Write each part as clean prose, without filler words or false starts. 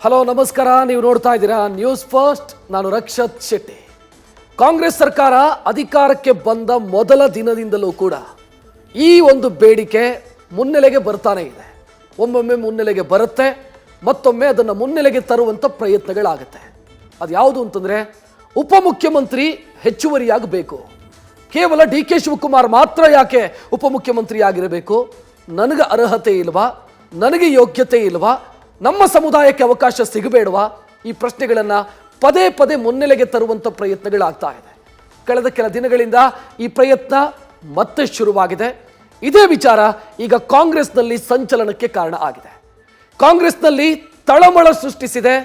Hello ನಮಸ್ಕಾರ, ನೀವು ನೋಡ್ತಾ ಇದ್ದೀರಾ ನ್ಯೂಸ್ ಫಸ್ಟ್. ನಾನು ರಕ್ಷತ್ ಶೆಟ್ಟಿ. ಕಾಂಗ್ರೆಸ್ ಸರ್ಕಾರ ಅಧಿಕಾರಕ್ಕೆ ಬಂದ ಮೊದಲ ದಿನದಿಂದಲೂ ಕೂಡ ಈ ಒಂದು ಬೇಡಿಕೆ ಮುನ್ನೆಲೆಗೆ ಬರ್ತಾನೆ ಇದೆ. ಒಮ್ಮೊಮ್ಮೆ ಮುನ್ನೆಲೆಗೆ ಬರುತ್ತೆ, ಮತ್ತೊಮ್ಮೆ ಅದನ್ನು ಮುನ್ನೆಲೆಗೆ ತರುವಂಥ ಪ್ರಯತ್ನಗಳಾಗುತ್ತೆ. ಅದು ಯಾವುದು ಅಂತಂದರೆ ಉಪಮುಖ್ಯಮಂತ್ರಿ ಹೆಚ್ಚುವರಿಯಾಗಬೇಕು. ಕೇವಲ ಡಿ ಕೆ ಶಿವಕುಮಾರ್ ಮಾತ್ರ ಯಾಕೆ ಉಪಮುಖ್ಯಮಂತ್ರಿ ಆಗಿರಬೇಕು? ನನಗೆ ಅರ್ಹತೆ ಇಲ್ವಾ? ನನಗೆ ಯೋಗ್ಯತೆ ಇಲ್ವಾ? ನಮ್ಮ ಸಮುದಾಯಕ್ಕೆ ಅವಕಾಶ ಸಿಗಬೇಡವಾ? ಈ ಪ್ರಶ್ನೆಗಳನ್ನು ಪದೇ ಪದೇ ಮುನ್ನೆಲೆಗೆ ತರುವಂಥ ಪ್ರಯತ್ನಗಳಾಗ್ತಾ ಇದೆ. ಕಳೆದ ಕೆಲ ದಿನಗಳಿಂದ ಈ ಪ್ರಯತ್ನ ಮತ್ತೆ ಶುರುವಾಗಿದೆ. ಇದೇ ವಿಚಾರ ಈಗ ಕಾಂಗ್ರೆಸ್ನಲ್ಲಿ ಸಂಚಲನಕ್ಕೆ ಕಾರಣ ಆಗಿದೆ. ಕಾಂಗ್ರೆಸ್ನಲ್ಲಿ ತಳಮಳ ಸೃಷ್ಟಿಸಿದೆ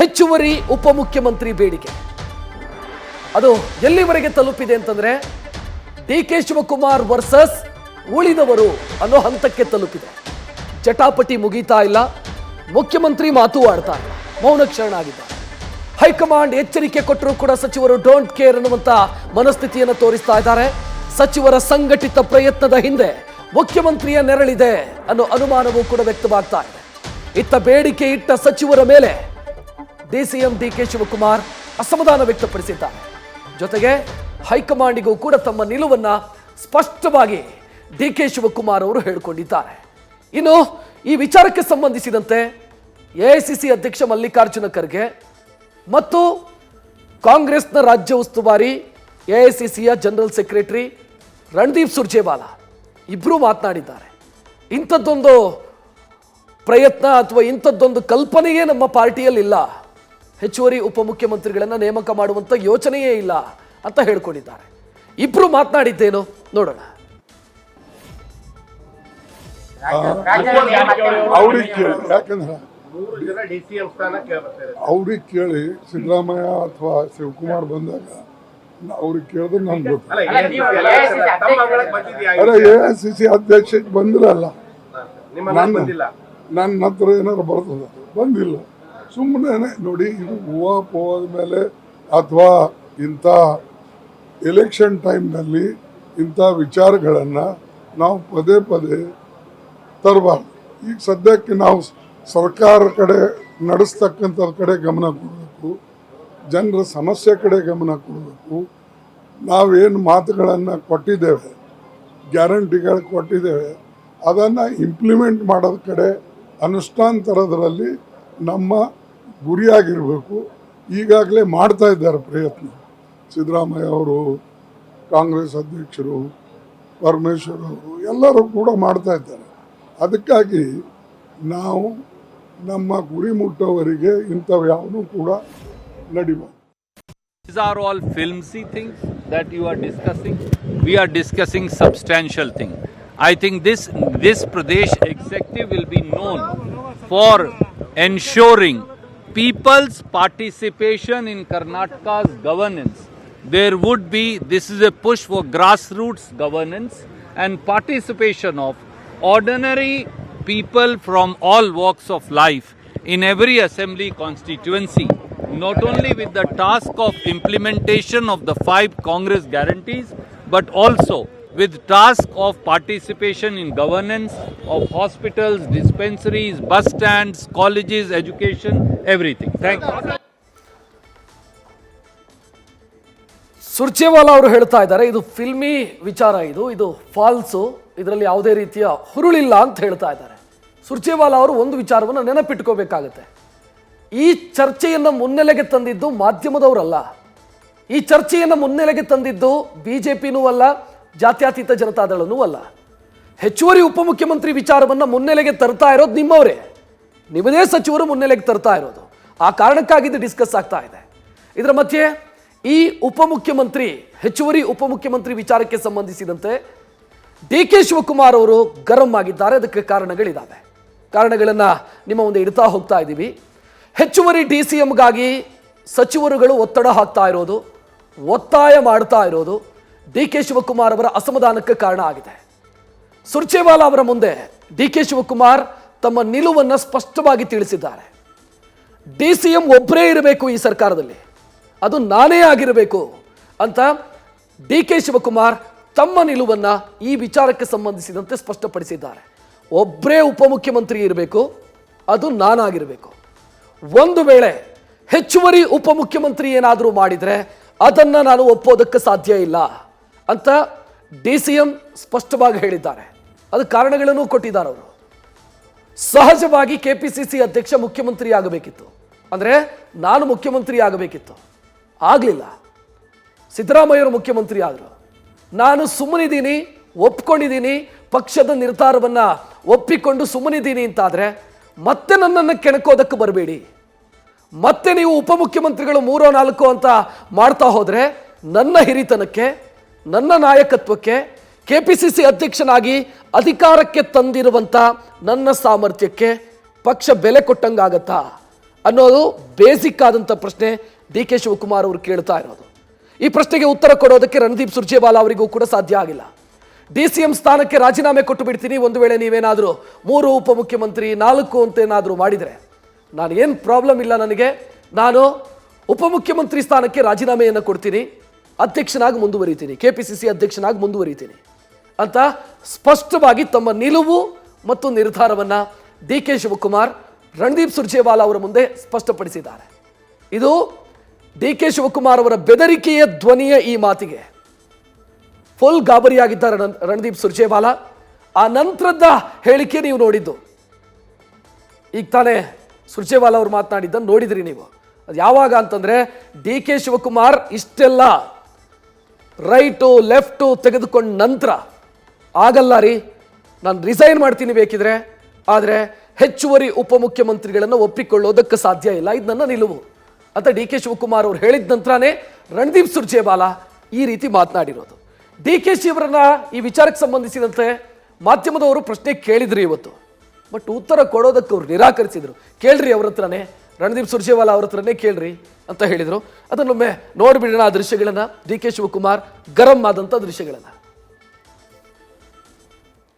ಹೆಚ್ಚುವರಿ ಉಪಮುಖ್ಯಮಂತ್ರಿ ಬೇಡಿಕೆ. ಅದು ಎಲ್ಲಿವರೆಗೆ ತಲುಪಿದೆ ಅಂತಂದ್ರೆ ಡಿ ಕೆ ಶಿವಕುಮಾರ್ ವರ್ಸಸ್ ಉಳಿದವರು ಅನ್ನೋ ಹಂತಕ್ಕೆ ತಲುಪಿದೆ. ಜಟಾಪಟಿ ಮುಗೀತಾ ಇಲ್ಲ, ಮುಖ್ಯಮಂತ್ರಿ ಮಾತು ಆಡ್ತಾ ಇಲ್ಲ, ಮೌನ ಶರಣಾಗಿದ್ದಾರೆ. ಹೈಕಮಾಂಡ್ ಎಚ್ಚರಿಕೆ ಕೊಟ್ಟರೂ ಕೂಡ ಸಚಿವರು ಡೋಂಟ್ ಕೇರ್ ಅನ್ನುವಂಥ ಮನಸ್ಥಿತಿಯನ್ನು ತೋರಿಸ್ತಾ ಇದ್ದಾರೆ. ಸಚಿವರ ಸಂಘಟಿತ ಪ್ರಯತ್ನದ ಹಿಂದೆ ಮುಖ್ಯಮಂತ್ರಿಯ ನೆರಳಿದೆ ಅನ್ನೋ ಅನುಮಾನವೂ ಕೂಡ ವ್ಯಕ್ತವಾಗ್ತಾ ಇದೆ. ಇತ್ತ ಬೇಡಿಕೆ ಇಟ್ಟ ಸಚಿವರ ಮೇಲೆ ಡಿಸಿಎಂ ಡಿ ಕೆ ಶಿವಕುಮಾರ್ ಅಸಮಾಧಾನ ವ್ಯಕ್ತಪಡಿಸಿದ್ದಾರೆ. ಜೊತೆಗೆ ಹೈಕಮಾಂಡಿಗೂ ಕೂಡ ತಮ್ಮ ನಿಲುವನ್ನ ಸ್ಪಷ್ಟವಾಗಿ ಡಿ ಕೆ ಶಿವಕುಮಾರ್ ಅವರು ಹೇಳಿಕೊಂಡಿದ್ದಾರೆ. ಇನ್ನು ಈ ವಿಚಾರಕ್ಕೆ ಸಂಬಂಧಿಸಿದಂತೆ ಎಐಸಿಸಿ ಅಧ್ಯಕ್ಷ ಮಲ್ಲಿಕಾರ್ಜುನ ಖರ್ಗೆ ಮತ್ತು ಕಾಂಗ್ರೆಸ್ನ ರಾಜ್ಯ ಉಸ್ತುವಾರಿ ಎಐಸಿಸಿಯ ಜನರಲ್ ಸೆಕ್ರೆಟರಿ ರಣದೀಪ್ ಸುರ್ಜೇವಾಲಾ ಇಬ್ಬರೂ ಮಾತನಾಡಿದ್ದಾರೆ. ಇಂಥದ್ದೊಂದು ಪ್ರಯತ್ನ ಅಥವಾ ಇಂಥದ್ದೊಂದು ಕಲ್ಪನೆಯೇ ನಮ್ಮ ಪಾರ್ಟಿಯಲ್ಲಿಲ್ಲ, ಹೆಚ್ಚುವರಿ ಉಪಮುಖ್ಯಮಂತ್ರಿಗಳನ್ನು ನೇಮಕ ಮಾಡುವಂಥ ಯೋಚನೆಯೇ ಇಲ್ಲ ಅಂತ ಹೇಳ್ಕೊಂಡಿದ್ದಾರೆ. ಇಬ್ಬರು ಮಾತನಾಡಿದ್ದೇನು ನೋಡೋಣ. ಅವ್ರಿಗೆ ಕೇಳಿ, ಯಾಕಂದ್ರೆ ಅವ್ರಿಗೆ ಕೇಳಿ ಸಿದ್ದರಾಮಯ್ಯ ಅಥವಾ ಶಿವಕುಮಾರ್ ಬಂದಾಗ ಅವ್ರಿಗೆ ಕೇಳಿದ್ರೆ ನನ್ಗೆ ಗೊತ್ತು. ಅರೆ ಎಐಸಿಸಿ ಅಧ್ಯಕ್ಷಕ್ಕೆ ಬಂದಿರಲ್ಲ, ನನ್ನ ಹತ್ರ ಏನಾರು ಬರ್ತದ, ಬಂದಿಲ್ಲ. ಸುಮ್ಮನೆ ನೋಡಿ, ಇದು ಊಹಾಪೋಹದ ಮೇಲೆ ಅಥವಾ ಇಂಥ ಎಲೆಕ್ಷನ್ ಟೈಮ್ನಲ್ಲಿ ಇಂಥ ವಿಚಾರಗಳನ್ನು ನಾವು ಪದೇ ಪದೇ ತರಬಾರ್ದು. ಈಗ ಸದ್ಯಕ್ಕೆ ನಾವು ಸರ್ಕಾರ ಕಡೆ ನಡೆಸ್ತಕ್ಕಂಥದ್ರ ಕಡೆ ಗಮನ ಕೊಡಬೇಕು, ಜನರ ಸಮಸ್ಯೆ ಕಡೆ ಗಮನ ಕೊಡಬೇಕು. ನಾವೇನು ಮಾತುಗಳನ್ನು ಕೊಟ್ಟಿದ್ದೇವೆ, ಗ್ಯಾರಂಟಿಗಳು ಕೊಟ್ಟಿದ್ದೇವೆ, ಅದನ್ನು ಇಂಪ್ಲಿಮೆಂಟ್ ಮಾಡೋದ ಕಡೆ ಅನುಷ್ಠಾನ ತರೋದ್ರಲ್ಲಿ ನಮ್ಮ ಗುರಿಯಾಗಿರಬೇಕು. ಈಗಾಗಲೇ ಮಾಡ್ತಾ ಇದ್ದಾರೆ ಪ್ರಯತ್ನ. ಸಿದ್ದರಾಮಯ್ಯ ಅವರು, ಕಾಂಗ್ರೆಸ್ ಅಧ್ಯಕ್ಷರು, ಪರಮೇಶ್ವರ್ ಅವರು ಎಲ್ಲರೂ ಕೂಡ ಮಾಡ್ತಾ ಇದ್ದಾರೆ. ಅದಕ್ಕಾಗಿ ನಾವು ನಮ್ಮ ಗುರಿ ಮುಟ್ಟೋವರಿಗೆ ಇಂಥವು ಯಾವುದೂ ಕೂಡ ನಡಿಬಾರ್ದು. These are all flimsy things that you are discussing. We are discussing substantial things. I think this Pradesh executive will be known for ensuring people's participation in Karnataka's governance. There would be, this is a push for grassroots governance and participation of ordinary people from all walks of life in every assembly constituency, not only with the task of implementation of the 5 Congress guarantees, but also with task of participation in governance of hospitals, dispensaries, bus stands, colleges, education, everything. Thank you. Surjewala ಅವರು ಹೇಳ್ತಾ ಇದ್ದಾರೆ, ಇದು filmy ವಿಚಾರ, ಇದು falls, ಇದರಲ್ಲಿ ಯಾವುದೇ ರೀತಿಯ ಹುರುಳಿಲ್ಲ ಅಂತ ಹೇಳ್ತಾ ಇದ್ದಾರೆ. ಸುರ್ಜೇವಾಲಾ ಅವರು ಒಂದು ವಿಚಾರವನ್ನು ನೆನಪಿಟ್ಕೋಬೇಕಾಗತ್ತೆ. ಈ ಚರ್ಚೆಯನ್ನು ಮುನ್ನೆಲೆಗೆ ತಂದಿದ್ದು ಮಾಧ್ಯಮದವರಲ್ಲ, ಈ ಚರ್ಚೆಯನ್ನು ಮುನ್ನೆಲೆಗೆ ತಂದಿದ್ದು ಬಿಜೆಪಿನೂ ಅಲ್ಲ, ಜಾತ್ಯತೀತ ಜನತಾದಳನೂ ಅಲ್ಲ. ಹೆಚ್ಚುವರಿ ಉಪಮುಖ್ಯಮಂತ್ರಿ ವಿಚಾರವನ್ನು ಮುನ್ನೆಲೆಗೆ ತರ್ತಾ ಇರೋದು ನಿಮ್ಮವರೇ, ನಿಮ್ಮದೇ ಸಚಿವರು ಮುನ್ನೆಲೆಗೆ ತರ್ತಾ ಇರೋದು. ಆ ಕಾರಣಕ್ಕಾಗಿದ್ದು ಡಿಸ್ಕಸ್ ಆಗ್ತಾ ಇದೆ. ಇದರ ಮಧ್ಯೆ ಈ ಉಪಮುಖ್ಯಮಂತ್ರಿ, ಹೆಚ್ಚುವರಿ ಉಪಮುಖ್ಯಮಂತ್ರಿ ವಿಚಾರಕ್ಕೆ ಸಂಬಂಧಿಸಿದಂತೆ ಡಿ ಕೆ ಶಿವಕುಮಾರ್ ಅವರು ಗರಂ ಆಗಿದ್ದಾರೆ. ಅದಕ್ಕೆ ಕಾರಣಗಳಿದ್ದಾವೆ. ಕಾರಣಗಳನ್ನು ನಿಮ್ಮ ಮುಂದೆ ಇಡ್ತಾ ಹೋಗ್ತಾ ಇದ್ದೀವಿ. ಹೆಚ್ಚುವರಿ DCMಗಾಗಿ ಸಚಿವರುಗಳು ಒತ್ತಡ ಹಾಕ್ತಾ ಇರೋದು, ಒತ್ತಾಯ ಮಾಡ್ತಾ ಇರೋದು ಡಿ ಕೆ ಶಿವಕುಮಾರ್ ಅವರ ಅಸಮಾಧಾನಕ್ಕೆ ಕಾರಣ ಆಗಿದೆ. ಸುರ್ಜೇವಾಲಾ ಅವರ ಮುಂದೆ ಡಿ ಕೆ ಶಿವಕುಮಾರ್ ತಮ್ಮ ನಿಲುವನ್ನು ಸ್ಪಷ್ಟವಾಗಿ ತಿಳಿಸಿದ್ದಾರೆ. DCM ಒಬ್ಬರೇ ಇರಬೇಕು ಈ ಸರ್ಕಾರದಲ್ಲಿ, ಅದು ನಾನೇ ಆಗಿರಬೇಕು ಅಂತ ಡಿ ಕೆ ಶಿವಕುಮಾರ್ ತಮ್ಮ ನಿಲುವನ್ನು ಈ ವಿಚಾರಕ್ಕೆ ಸಂಬಂಧಿಸಿದಂತೆ ಸ್ಪಷ್ಟಪಡಿಸಿದ್ದಾರೆ. ಒಬ್ಬರೇ ಉಪಮುಖ್ಯಮಂತ್ರಿ ಇರಬೇಕು, ಅದು ನಾನಾಗಿರಬೇಕು. ಒಂದು ವೇಳೆ ಹೆಚ್ಚುವರಿ ಉಪಮುಖ್ಯಮಂತ್ರಿ ಏನಾದರೂ ಮಾಡಿದರೆ ಅದನ್ನು ನಾನು ಒಪ್ಪೋದಕ್ಕೆ ಸಾಧ್ಯ ಇಲ್ಲ ಅಂತ DCM ಸ್ಪಷ್ಟವಾಗಿ ಹೇಳಿದ್ದಾರೆ. ಅದಕ್ಕೆ ಕಾರಣಗಳನ್ನು ಕೊಟ್ಟಿದ್ದಾರೆ ಅವರು. ಸಹಜವಾಗಿ KPCC ಅಧ್ಯಕ್ಷ ಮುಖ್ಯಮಂತ್ರಿ ಆಗಬೇಕಿತ್ತು, ಅಂದರೆ ನಾನು ಮುಖ್ಯಮಂತ್ರಿ ಆಗಬೇಕಿತ್ತು, ಆಗಲಿಲ್ಲ. ಸಿದ್ದರಾಮಯ್ಯವರು ಮುಖ್ಯಮಂತ್ರಿ ಆದರು. ನಾನು ಸುಮ್ಮನಿದ್ದೀನಿ, ಒಪ್ಕೊಂಡಿದ್ದೀನಿ, ಪಕ್ಷದ ನಿರ್ಧಾರವನ್ನು ಒಪ್ಪಿಕೊಂಡು ಸುಮ್ಮನಿದ್ದೀನಿ ಅಂತಾದರೆ ಮತ್ತೆ ನನ್ನನ್ನು ಕೆಣಕೋದಕ್ಕೆ ಬರಬೇಡಿ. ಮತ್ತೆ ನೀವು ಉಪಮುಖ್ಯಮಂತ್ರಿಗಳು 3-4 ಅಂತ ಮಾಡ್ತಾ ಹೋದರೆ ನನ್ನ ಹಿರಿತನಕ್ಕೆ, ನನ್ನ ನಾಯಕತ್ವಕ್ಕೆ, KPCC ಅಧ್ಯಕ್ಷನಾಗಿ ಅಧಿಕಾರಕ್ಕೆ ತಂದಿರುವಂಥ ನನ್ನ ಸಾಮರ್ಥ್ಯಕ್ಕೆ ಪಕ್ಷ ಬೆಲೆ ಕೊಟ್ಟಂಗಾಗತ್ತಾ ಅನ್ನೋದು ಬೇಸಿಕ್ ಆದಂಥ ಪ್ರಶ್ನೆ DK ಶಿವಕುಮಾರ್ ಅವರು ಕೇಳ್ತಾ ಇರೋದು. ಈ ಪ್ರಶ್ನೆಗೆ ಉತ್ತರ ಕೊಡೋದಕ್ಕೆ ರಣದೀಪ್ ಸುರ್ಜೇವಾಲಾ ಅವರಿಗೂ ಕೂಡ ಸಾಧ್ಯ ಆಗಿಲ್ಲ. DCM ಸ್ಥಾನಕ್ಕೆ ರಾಜೀನಾಮೆ ಕೊಟ್ಟು ಬಿಡ್ತೀನಿ, ಒಂದು ವೇಳೆ ನೀವೇನಾದರೂ 3 ಉಪಮುಖ್ಯಮಂತ್ರಿ 4 ಅಂತ ಏನಾದರೂ ಮಾಡಿದರೆ ನಾನು ಏನು ಪ್ರಾಬ್ಲಮ್ ಇಲ್ಲ, ನನಗೆ ನಾನು ಉಪಮುಖ್ಯಮಂತ್ರಿ ಸ್ಥಾನಕ್ಕೆ ರಾಜೀನಾಮೆಯನ್ನು ಕೊಡ್ತೀನಿ, ಅಧ್ಯಕ್ಷನಾಗಿ ಮುಂದುವರಿತೀನಿ, KPCC ಅಧ್ಯಕ್ಷನಾಗಿ ಮುಂದುವರಿತೀನಿ ಅಂತ ಸ್ಪಷ್ಟವಾಗಿ ತಮ್ಮ ನಿಲುವು ಮತ್ತು ನಿರ್ಧಾರವನ್ನು DK ಶಿವಕುಮಾರ್ ರಣದೀಪ್ ಸುರ್ಜೇವಾಲಾ ಅವರ ಮುಂದೆ ಸ್ಪಷ್ಟಪಡಿಸಿದ್ದಾರೆ. ಇದು DK ಶಿವಕುಮಾರ್ ಅವರ ಬೆದರಿಕೆಯ ಧ್ವನಿಯ ಈ ಮಾತಿಗೆ ಫುಲ್ ಗಾಬರಿಯಾಗಿದ್ದಾರೆ ರಣದೀಪ್ ಸುರ್ಜೇವಾಲಾ. ಆ ನಂತರದ ಹೇಳಿಕೆ ನೀವು ನೋಡಿದ್ದು, ಈಗ ತಾನೇ ಸುರ್ಜೇವಾಲಾ ಅವರು ಮಾತನಾಡಿದ್ದನ್ನು ನೋಡಿದ್ರಿ ನೀವು. ಅದು ಯಾವಾಗ ಅಂತಂದರೆ DK ಶಿವಕುಮಾರ್ ಇಷ್ಟೆಲ್ಲ ರೈಟು ಲೆಫ್ಟು ತೆಗೆದುಕೊಂಡ ನಂತರ ಆಗಲ್ಲ ರೀ, ನಾನು ರಿಸೈನ್ ಮಾಡ್ತೀನಿ ಬೇಕಿದ್ರೆ, ಆದರೆ ಹೆಚ್ಚುವರಿ ಉಪಮುಖ್ಯಮಂತ್ರಿಗಳನ್ನು ಒಪ್ಪಿಕೊಳ್ಳೋದಕ್ಕೆ ಸಾಧ್ಯ ಇಲ್ಲ, ಇದು ನನ್ನ ನಿಲುವು ಅಂತ DK ಶಿವಕುಮಾರ್ ಅವರು ಹೇಳಿದ ನಂತರನೇ ರಣದೀಪ್ ಸುರ್ಜೇವಾಲಾ ಈ ರೀತಿ ಮಾತನಾಡಿರೋದು. DKC ಅವರನ್ನ ಈ ವಿಚಾರಕ್ಕೆ ಸಂಬಂಧಿಸಿದಂತೆ ಮಾಧ್ಯಮದವರು ಪ್ರಶ್ನೆ ಕೇಳಿದ್ರಿ ಇವತ್ತು, ಬಟ್ ಉತ್ತರ ಕೊಡೋದಕ್ಕೆ ಅವ್ರು ನಿರಾಕರಿಸಿದರು. ಕೇಳ್ರಿ ಅವ್ರ ಹತ್ರನೇ, ರಣದೀಪ್ ಸುರ್ಜೇವಾಲಾ ಅವ್ರ ಹತ್ರನೇ ಕೇಳ್ರಿ ಅಂತ ಹೇಳಿದರು. ಅದನ್ನೊಮ್ಮೆ ನೋಡಿಬಿಡೋಣ ಆ ದೃಶ್ಯಗಳನ್ನು, DK ಶಿವಕುಮಾರ್ ಗರಂ ಆದಂಥ ದೃಶ್ಯಗಳನ್ನು.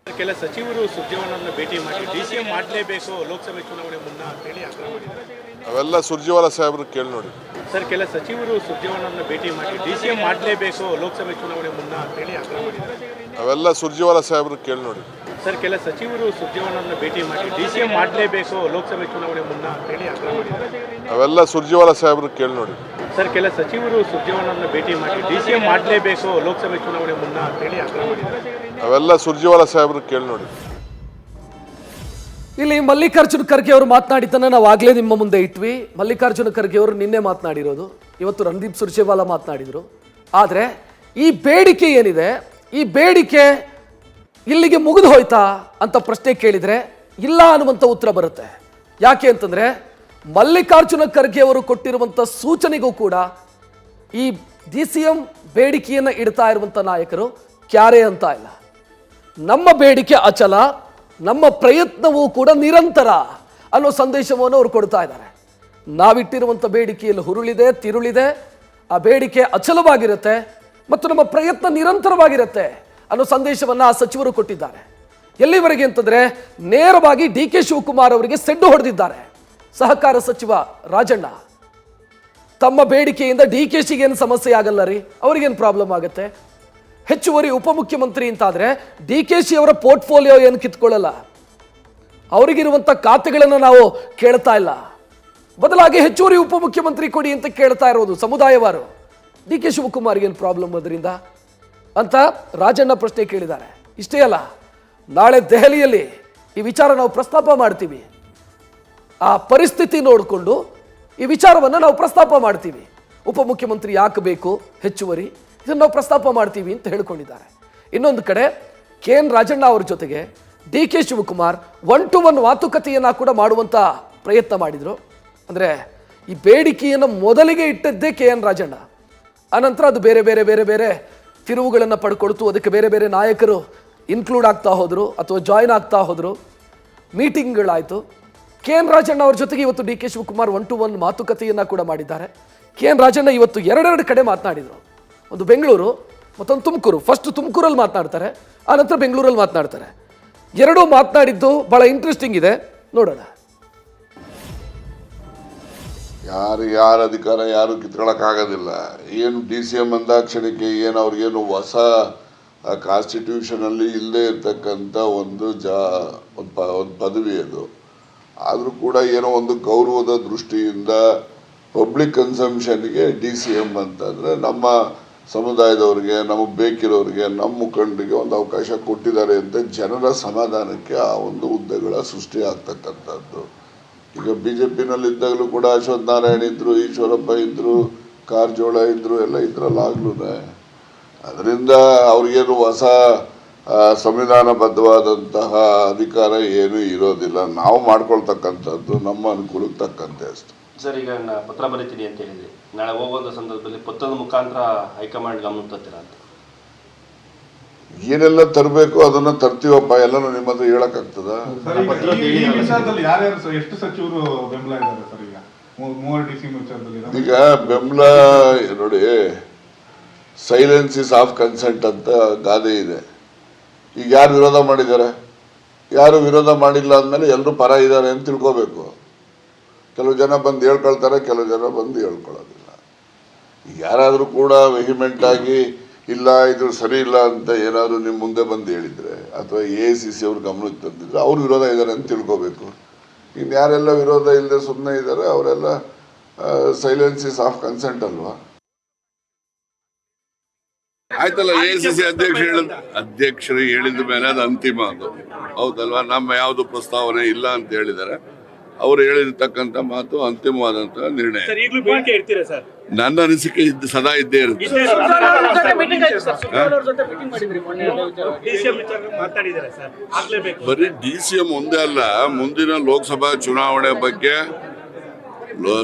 ಕೆಲ ಸಚಿವರು ಸುರ್ಜೇವಾಲಾರನ್ನ ಭೇಟಿ ಮಾಡಿ DCM ಮಾಡಲೇಬೇಕು ಲೋಕಸಭೆ ಚುನಾವಣೆ ಮುನ್ನ ಅಂತೇಳಿ ಆಗ್ರಹ ಮಾಡಿದ್ದಾರೆ. ಅವೆಲ್ಲ ಸುರ್ಜೇವಾಲಾ ಸಾಹೇಬ್ರು ಕೇಳಿ ನೋಡಿ. ಸರ್, ಕೆಲ ಸಚಿವರು ಸುರ್ಜೇವಾಲಾರನ್ನ ಭೇಟಿ ಮಾಡಿ DCM ಮಾಡಲೇಬೇಕು ಲೋಕಸಭೆ ಚುನಾವಣೆ ಮುನ್ನ ಅಂತೇಳಿ ಆಗ್ರಹ ಮಾಡಿದ್ದಾರೆ. ಅವೆಲ್ಲ ಸುರ್ಜೇವಾಲಾ ಸಾಹೇಬ್ರು ಕೇಳಿ ನೋಡಿ. ಸರ್, ಕೆಲ ಸಚಿವರು ಸುರ್ಜೇವಾಲಾರನ್ನ ಭೇಟಿ ಮಾಡಿ DCM ಮಾಡಲೇಬೇಕು ಲೋಕಸಭೆ ಚುನಾವಣೆ ಮುನ್ನ ಅಂತೇಳಿ ಆಗ್ರಹ ಮಾಡಿದ್ದಾರೆ. ಅವೆಲ್ಲ ಸುರ್ಜೇವಾಲಾ ಸಾಹೇಬ್ರು ಕೇಳಿ ನೋಡಿ. ಸರ್, ಕೆಲ ಸಚಿವರು ಸುರ್ಜೇವಾಲಾರನ್ನ ಭೇಟಿ ಮಾಡಿ DCM ಮಾಡಲೇಬೇಕು ಲೋಕಸಭೆ ಚುನಾವಣೆ ಮುನ್ನ ಅಂತೇಳಿ ಆಗ್ರಹ ಮಾಡಿದ್ದಾರೆ. ಅವೆಲ್ಲ ಸುರ್ಜೇವಾಲಾ ಸಾಹೇಬ್ರು ಕೇಳಿ ನೋಡಿ. ಇಲ್ಲಿ ಮಲ್ಲಿಕಾರ್ಜುನ ಖರ್ಗೆ ಅವರು ಮಾತನಾಡಿದ್ದನ್ನು ನಾವು ಆಗಲೇ ನಿಮ್ಮ ಮುಂದೆ ಇಟ್ವಿ. ಮಲ್ಲಿಕಾರ್ಜುನ ಖರ್ಗೆ ಅವರು ನಿನ್ನೆ ಮಾತನಾಡಿರೋದು, ಇವತ್ತು ರಣದೀಪ್ ಸುರ್ಜೇವಾಲಾ ಮಾತನಾಡಿದರು. ಆದರೆ ಈ ಬೇಡಿಕೆ ಏನಿದೆ, ಈ ಬೇಡಿಕೆ ಇಲ್ಲಿಗೆ ಮುಗಿದು ಹೋಯ್ತಾ ಅಂತ ಪ್ರಶ್ನೆ ಕೇಳಿದರೆ ಇಲ್ಲ ಅನ್ನುವಂಥ ಉತ್ತರ ಬರುತ್ತೆ. ಯಾಕೆ ಅಂತಂದರೆ ಮಲ್ಲಿಕಾರ್ಜುನ ಖರ್ಗೆ ಅವರು ಕೊಟ್ಟಿರುವಂಥ ಸೂಚನೆಗೂ ಕೂಡ ಈ DCM ಬೇಡಿಕೆಯನ್ನು ಇಡ್ತಾ ಇರುವಂಥ ನಾಯಕರು ಕ್ಯಾರೆ ಅಂತ ಇಲ್ಲ. ನಮ್ಮ ಬೇಡಿಕೆ ಅಚಲ, ನಮ್ಮ ಪ್ರಯತ್ನವೂ ಕೂಡ ನಿರಂತರ ಅನ್ನೋ ಸಂದೇಶವನ್ನು ಅವರು ಕೊಡ್ತಾ ಇದ್ದಾರೆ. ನಾವಿಟ್ಟಿರುವಂಥ ಬೇಡಿಕೆಯಲ್ಲಿ ಹುರುಳಿದೆ, ತಿರುಳಿದೆ, ಆ ಬೇಡಿಕೆ ಅಚಲವಾಗಿರುತ್ತೆ ಮತ್ತು ನಮ್ಮ ಪ್ರಯತ್ನ ನಿರಂತರವಾಗಿರುತ್ತೆ ಅನ್ನೋ ಸಂದೇಶವನ್ನು ಆ ಸಚಿವರು ಕೊಟ್ಟಿದ್ದಾರೆ. ಎಲ್ಲಿವರೆಗೆ ಅಂತಂದರೆ ನೇರವಾಗಿ DK ಶಿವಕುಮಾರ್ ಅವರಿಗೆ ಸೆಡ್ಡು ಹೊಡೆದಿದ್ದಾರೆ. ಸಹಕಾರ ಸಚಿವ ರಾಜಣ್ಣ, ತಮ್ಮ ಬೇಡಿಕೆಯಿಂದ DKCಗೆ ಏನು ಸಮಸ್ಯೆ ಆಗಲ್ಲ ರೀ, ಅವ್ರಿಗೇನು ಪ್ರಾಬ್ಲಮ್ ಆಗುತ್ತೆ, ಹೆಚ್ಚುವರಿ ಉಪಮುಖ್ಯಮಂತ್ರಿ ಅಂತಾದರೆ DKC ಅವರ ಪೋರ್ಟ್ಫೋಲಿಯೋ ಏನು ಕಿತ್ಕೊಳ್ಳಲ್ಲ, ಅವರಿಗಿರುವಂಥ ಖಾತೆಗಳನ್ನು ನಾವು ಕೇಳ್ತಾ ಇಲ್ಲ, ಬದಲಾಗಿ ಹೆಚ್ಚುವರಿ ಉಪಮುಖ್ಯಮಂತ್ರಿ ಕೊಡಿ ಅಂತ ಕೇಳ್ತಾ ಇರೋದು ಸಮುದಾಯವಾರು. DK ಶಿವಕುಮಾರ್ಗೆ ಏನು ಪ್ರಾಬ್ಲಮ್ ಅದರಿಂದ ಅಂತ ರಾಜಣ್ಣ ಪ್ರಶ್ನೆ ಕೇಳಿದ್ದಾರೆ. ಇಷ್ಟೇ ಅಲ್ಲ, ನಾಳೆ ದೆಹಲಿಯಲ್ಲಿ ಈ ವಿಚಾರ ನಾವು ಪ್ರಸ್ತಾಪ ಮಾಡ್ತೀವಿ, ಆ ಪರಿಸ್ಥಿತಿ ನೋಡಿಕೊಂಡು ಈ ವಿಚಾರವನ್ನು ನಾವು ಪ್ರಸ್ತಾಪ ಮಾಡ್ತೀವಿ, ಉಪಮುಖ್ಯಮಂತ್ರಿ ಯಾಕೆ ಬೇಕು ಹೆಚ್ಚುವರಿ, ಇದನ್ನು ನಾವು ಪ್ರಸ್ತಾಪ ಮಾಡ್ತೀವಿ ಅಂತ ಹೇಳ್ಕೊಂಡಿದ್ದಾರೆ. ಇನ್ನೊಂದು ಕಡೆ KN ರಾಜಣ್ಣ ಅವ್ರ ಜೊತೆಗೆ DK ಶಿವಕುಮಾರ್ 1-to-1 ಮಾತುಕತೆಯನ್ನು ಕೂಡ ಮಾಡುವಂಥ ಪ್ರಯತ್ನ ಮಾಡಿದರು. ಅಂದರೆ ಈ ಬೇಡಿಕೆಯನ್ನು ಮೊದಲಿಗೆ ಇಟ್ಟದ್ದೇ KN ರಾಜಣ್ಣ, ಆನಂತರ ಅದು ಬೇರೆ ಬೇರೆ ಬೇರೆ ಬೇರೆ ತಿರುವುಗಳನ್ನು ಪಡ್ಕೊಳ್ತು, ಅದಕ್ಕೆ ಬೇರೆ ಬೇರೆ ನಾಯಕರು ಇನ್ಕ್ಲೂಡ್ ಆಗ್ತಾ ಹೋದರು ಅಥವಾ ಜಾಯಿನ್ ಆಗ್ತಾ ಹೋದರು, ಮೀಟಿಂಗ್ಗಳಾಯಿತು. KN ರಾಜಣ್ಣ ಅವ್ರ ಜೊತೆಗೆ ಇವತ್ತು DK ಶಿವಕುಮಾರ್ 1-to-1 ಮಾತುಕತೆಯನ್ನು ಕೂಡ ಮಾಡಿದ್ದಾರೆ. KN ರಾಜಣ್ಣ ಇವತ್ತು ಎರಡೆರಡು ಕಡೆ ಮಾತನಾಡಿದರು, ಒಂದು ಬೆಂಗಳೂರು ಮತ್ತೊಂದು ತುಮಕೂರು. ಫಸ್ಟ್ ತುಮಕೂರಲ್ಲಿ ಮಾತನಾಡ್ತಾರೆ, ಆನಂತರ ಬೆಂಗಳೂರಲ್ಲಿ ಮಾತನಾಡ್ತಾರೆ. ಎರಡೂ ಮಾತನಾಡಿದ್ದು ಭಾಳ ಇಂಟ್ರೆಸ್ಟಿಂಗ್ ಇದೆ, ನೋಡೋಣ. ಯಾರ ಅಧಿಕಾರ ಯಾರು ಕಿತ್ಕೊಳ್ಳೋಕ್ಕಾಗೋದಿಲ್ಲ. ಏನು DCM ಅಂದಾಕ್ಷಣಕ್ಕೆ ಏನು ಅವ್ರಿಗೇನು ಹೊಸ ಕಾನ್ಸ್ಟಿಟ್ಯೂಷನಲ್ಲಿ ಇಲ್ಲದೆ ಇರ್ತಕ್ಕಂಥ ಒಂದು ಪದವಿ ಅದು. ಆದರೂ ಕೂಡ ಏನೋ ಒಂದು ಗೌರವದ ದೃಷ್ಟಿಯಿಂದ ಪಬ್ಲಿಕ್ ಕನ್ಸಂಪ್ಷನ್ಗೆ DCM ಅಂತಂದರೆ ನಮ್ಮ ಸಮುದಾಯದವ್ರಿಗೆ, ನಮಗೆ ಬೇಕಿರೋರಿಗೆ, ನಮ್ಮ ಮುಖಂಡರಿಗೆ ಒಂದು ಅವಕಾಶ ಕೊಟ್ಟಿದ್ದಾರೆ ಅಂತ ಜನರ ಸಮಾಧಾನಕ್ಕೆ ಆ ಒಂದು ಹುದ್ದೆಗಳ ಸೃಷ್ಟಿ ಆಗ್ತಕ್ಕಂಥದ್ದು. ಈಗ BJPನಲ್ಲಿದ್ದಾಗಲೂ ಕೂಡ ಅಶ್ವಥ್ ನಾರಾಯಣ ಇದ್ದರು, ಈಶ್ವರಪ್ಪ ಇದ್ದರು, ಕಾರಜೋಳ ಇದ್ದರು, ಎಲ್ಲ ಇದ್ರಲ್ಲಾಗ್ಲೂ ಅದರಿಂದ ಅವ್ರಿಗೇನು ಹೊಸ ಸಂವಿಧಾನಬದ್ಧವಾದಂತಹ ಅಧಿಕಾರ ಏನೂ ಇರೋದಿಲ್ಲ. ನಾವು ಮಾಡ್ಕೊಳ್ತಕ್ಕಂಥದ್ದು ನಮ್ಮ ಅನುಕೂಲಕ್ಕೆ ತಕ್ಕಂತೆ ಅಷ್ಟೆ. ಸರ್, ಈಗ ಪತ್ರ ಬರೀತೀನಿ ಅಂತ ಹೇಳಿದ್ರಿ, ನಾಳೆ ಹೋಗುವಂಥ ಸಂದರ್ಭದಲ್ಲಿ ಪತ್ರದ ಮುಖಾಂತರ ಹೈಕಮಾಂಡ್ ಗಮನ ತರ್ತೀರಾ ಅಂತ? ಏನೆಲ್ಲ ತರಬೇಕು ಅದನ್ನ ತರ್ತೀವಪ್ಪ, ಎಲ್ಲನೂ ನಿಮ್ಮ ಹತ್ರ ಹೇಳಕ್ಕಾಗ್ತದ? ಎಷ್ಟು ಸಚಿವರು ಬೆಂಬಲ ಇದ್ದಾರೆ ಸರ್? ಈಗ 3 DCM ವಿಚಾರದಲ್ಲಿ ಈಗ ಬೆಂಬಲ ನೋಡಿ, ಸೈಲೆನ್ಸ್ ಇಸ್ ಆಫ್ ಕನ್ಸೆಂಟ್ ಅಂತ ಗಾದೆ ಇದೆ. ಈಗ ಯಾರು ವಿರೋಧ ಮಾಡಿದ್ದಾರೆ? ಯಾರು ವಿರೋಧ ಮಾಡಿಲ್ಲ ಅಂದಮೇಲೆ ಎಲ್ಲರೂ ಪರ ಇದ್ದಾರೆ ಅಂತ ತಿಳ್ಕೋಬೇಕು. ಕೆಲವು ಜನ ಬಂದು ಹೇಳ್ಕೊಳ್ತಾರೆ, ಕೆಲವು ಜನ ಬಂದು ಹೇಳ್ಕೊಳ್ಳೋದಿಲ್ಲ. ಯಾರಾದರೂ ಕೂಡ ವೆಹಿಮೆಂಟ್ ಆಗಿ ಇಲ್ಲ ಇದು ಸರಿ ಇಲ್ಲ ಅಂತ ಏನಾದರೂ ನಿಮ್ಮ ಮುಂದೆ ಬಂದು ಹೇಳಿದರೆ ಅಥವಾ AICC ಅವ್ರ ಗಮನಕ್ಕೆ ತಂದಿದ್ರೆ ಅವ್ರು ವಿರೋಧ ಇದ್ದಾರೆ ಅಂತ ತಿಳ್ಕೋಬೇಕು. ಇನ್ನು ಯಾರೆಲ್ಲ ವಿರೋಧ ಇಲ್ಲದೆ ಸುಮ್ಮನೆ ಇದ್ದಾರೆ ಅವರೆಲ್ಲ ಸೈಲೆನ್ಸ್ ಇಸ್ ಆಫ್ ಕನ್ಸೆಂಟ್ ಅಲ್ವಾ? ಆಯ್ತಲ್ಲ, AICC ಅಧ್ಯಕ್ಷರು ಹೇಳಿದ ಮೇಲೆ ಅದು ಅಂತಿಮ, ಅದು ಹೌದಲ್ವಾ? ನಮ್ಮ ಯಾವುದು ಪ್ರಸ್ತಾವನೆ ಇಲ್ಲ ಅಂತ ಹೇಳಿದ್ದಾರೆ. ಅವರು ಹೇಳಿರ್ತಕ್ಕಂಥ ಮಾತು ಅಂತಿಮವಾದಂತಹ ನಿರ್ಣಯ. ನನ್ನ ಅನಿಸಿಕೆ ಸದಾ ಇದ್ದೇ ಇರುತ್ತೆ. ಬರೀ DCM ಒಂದೇ ಅಲ್ಲ, ಮುಂದಿನ ಲೋಕಸಭಾ ಚುನಾವಣೆ ಬಗ್ಗೆ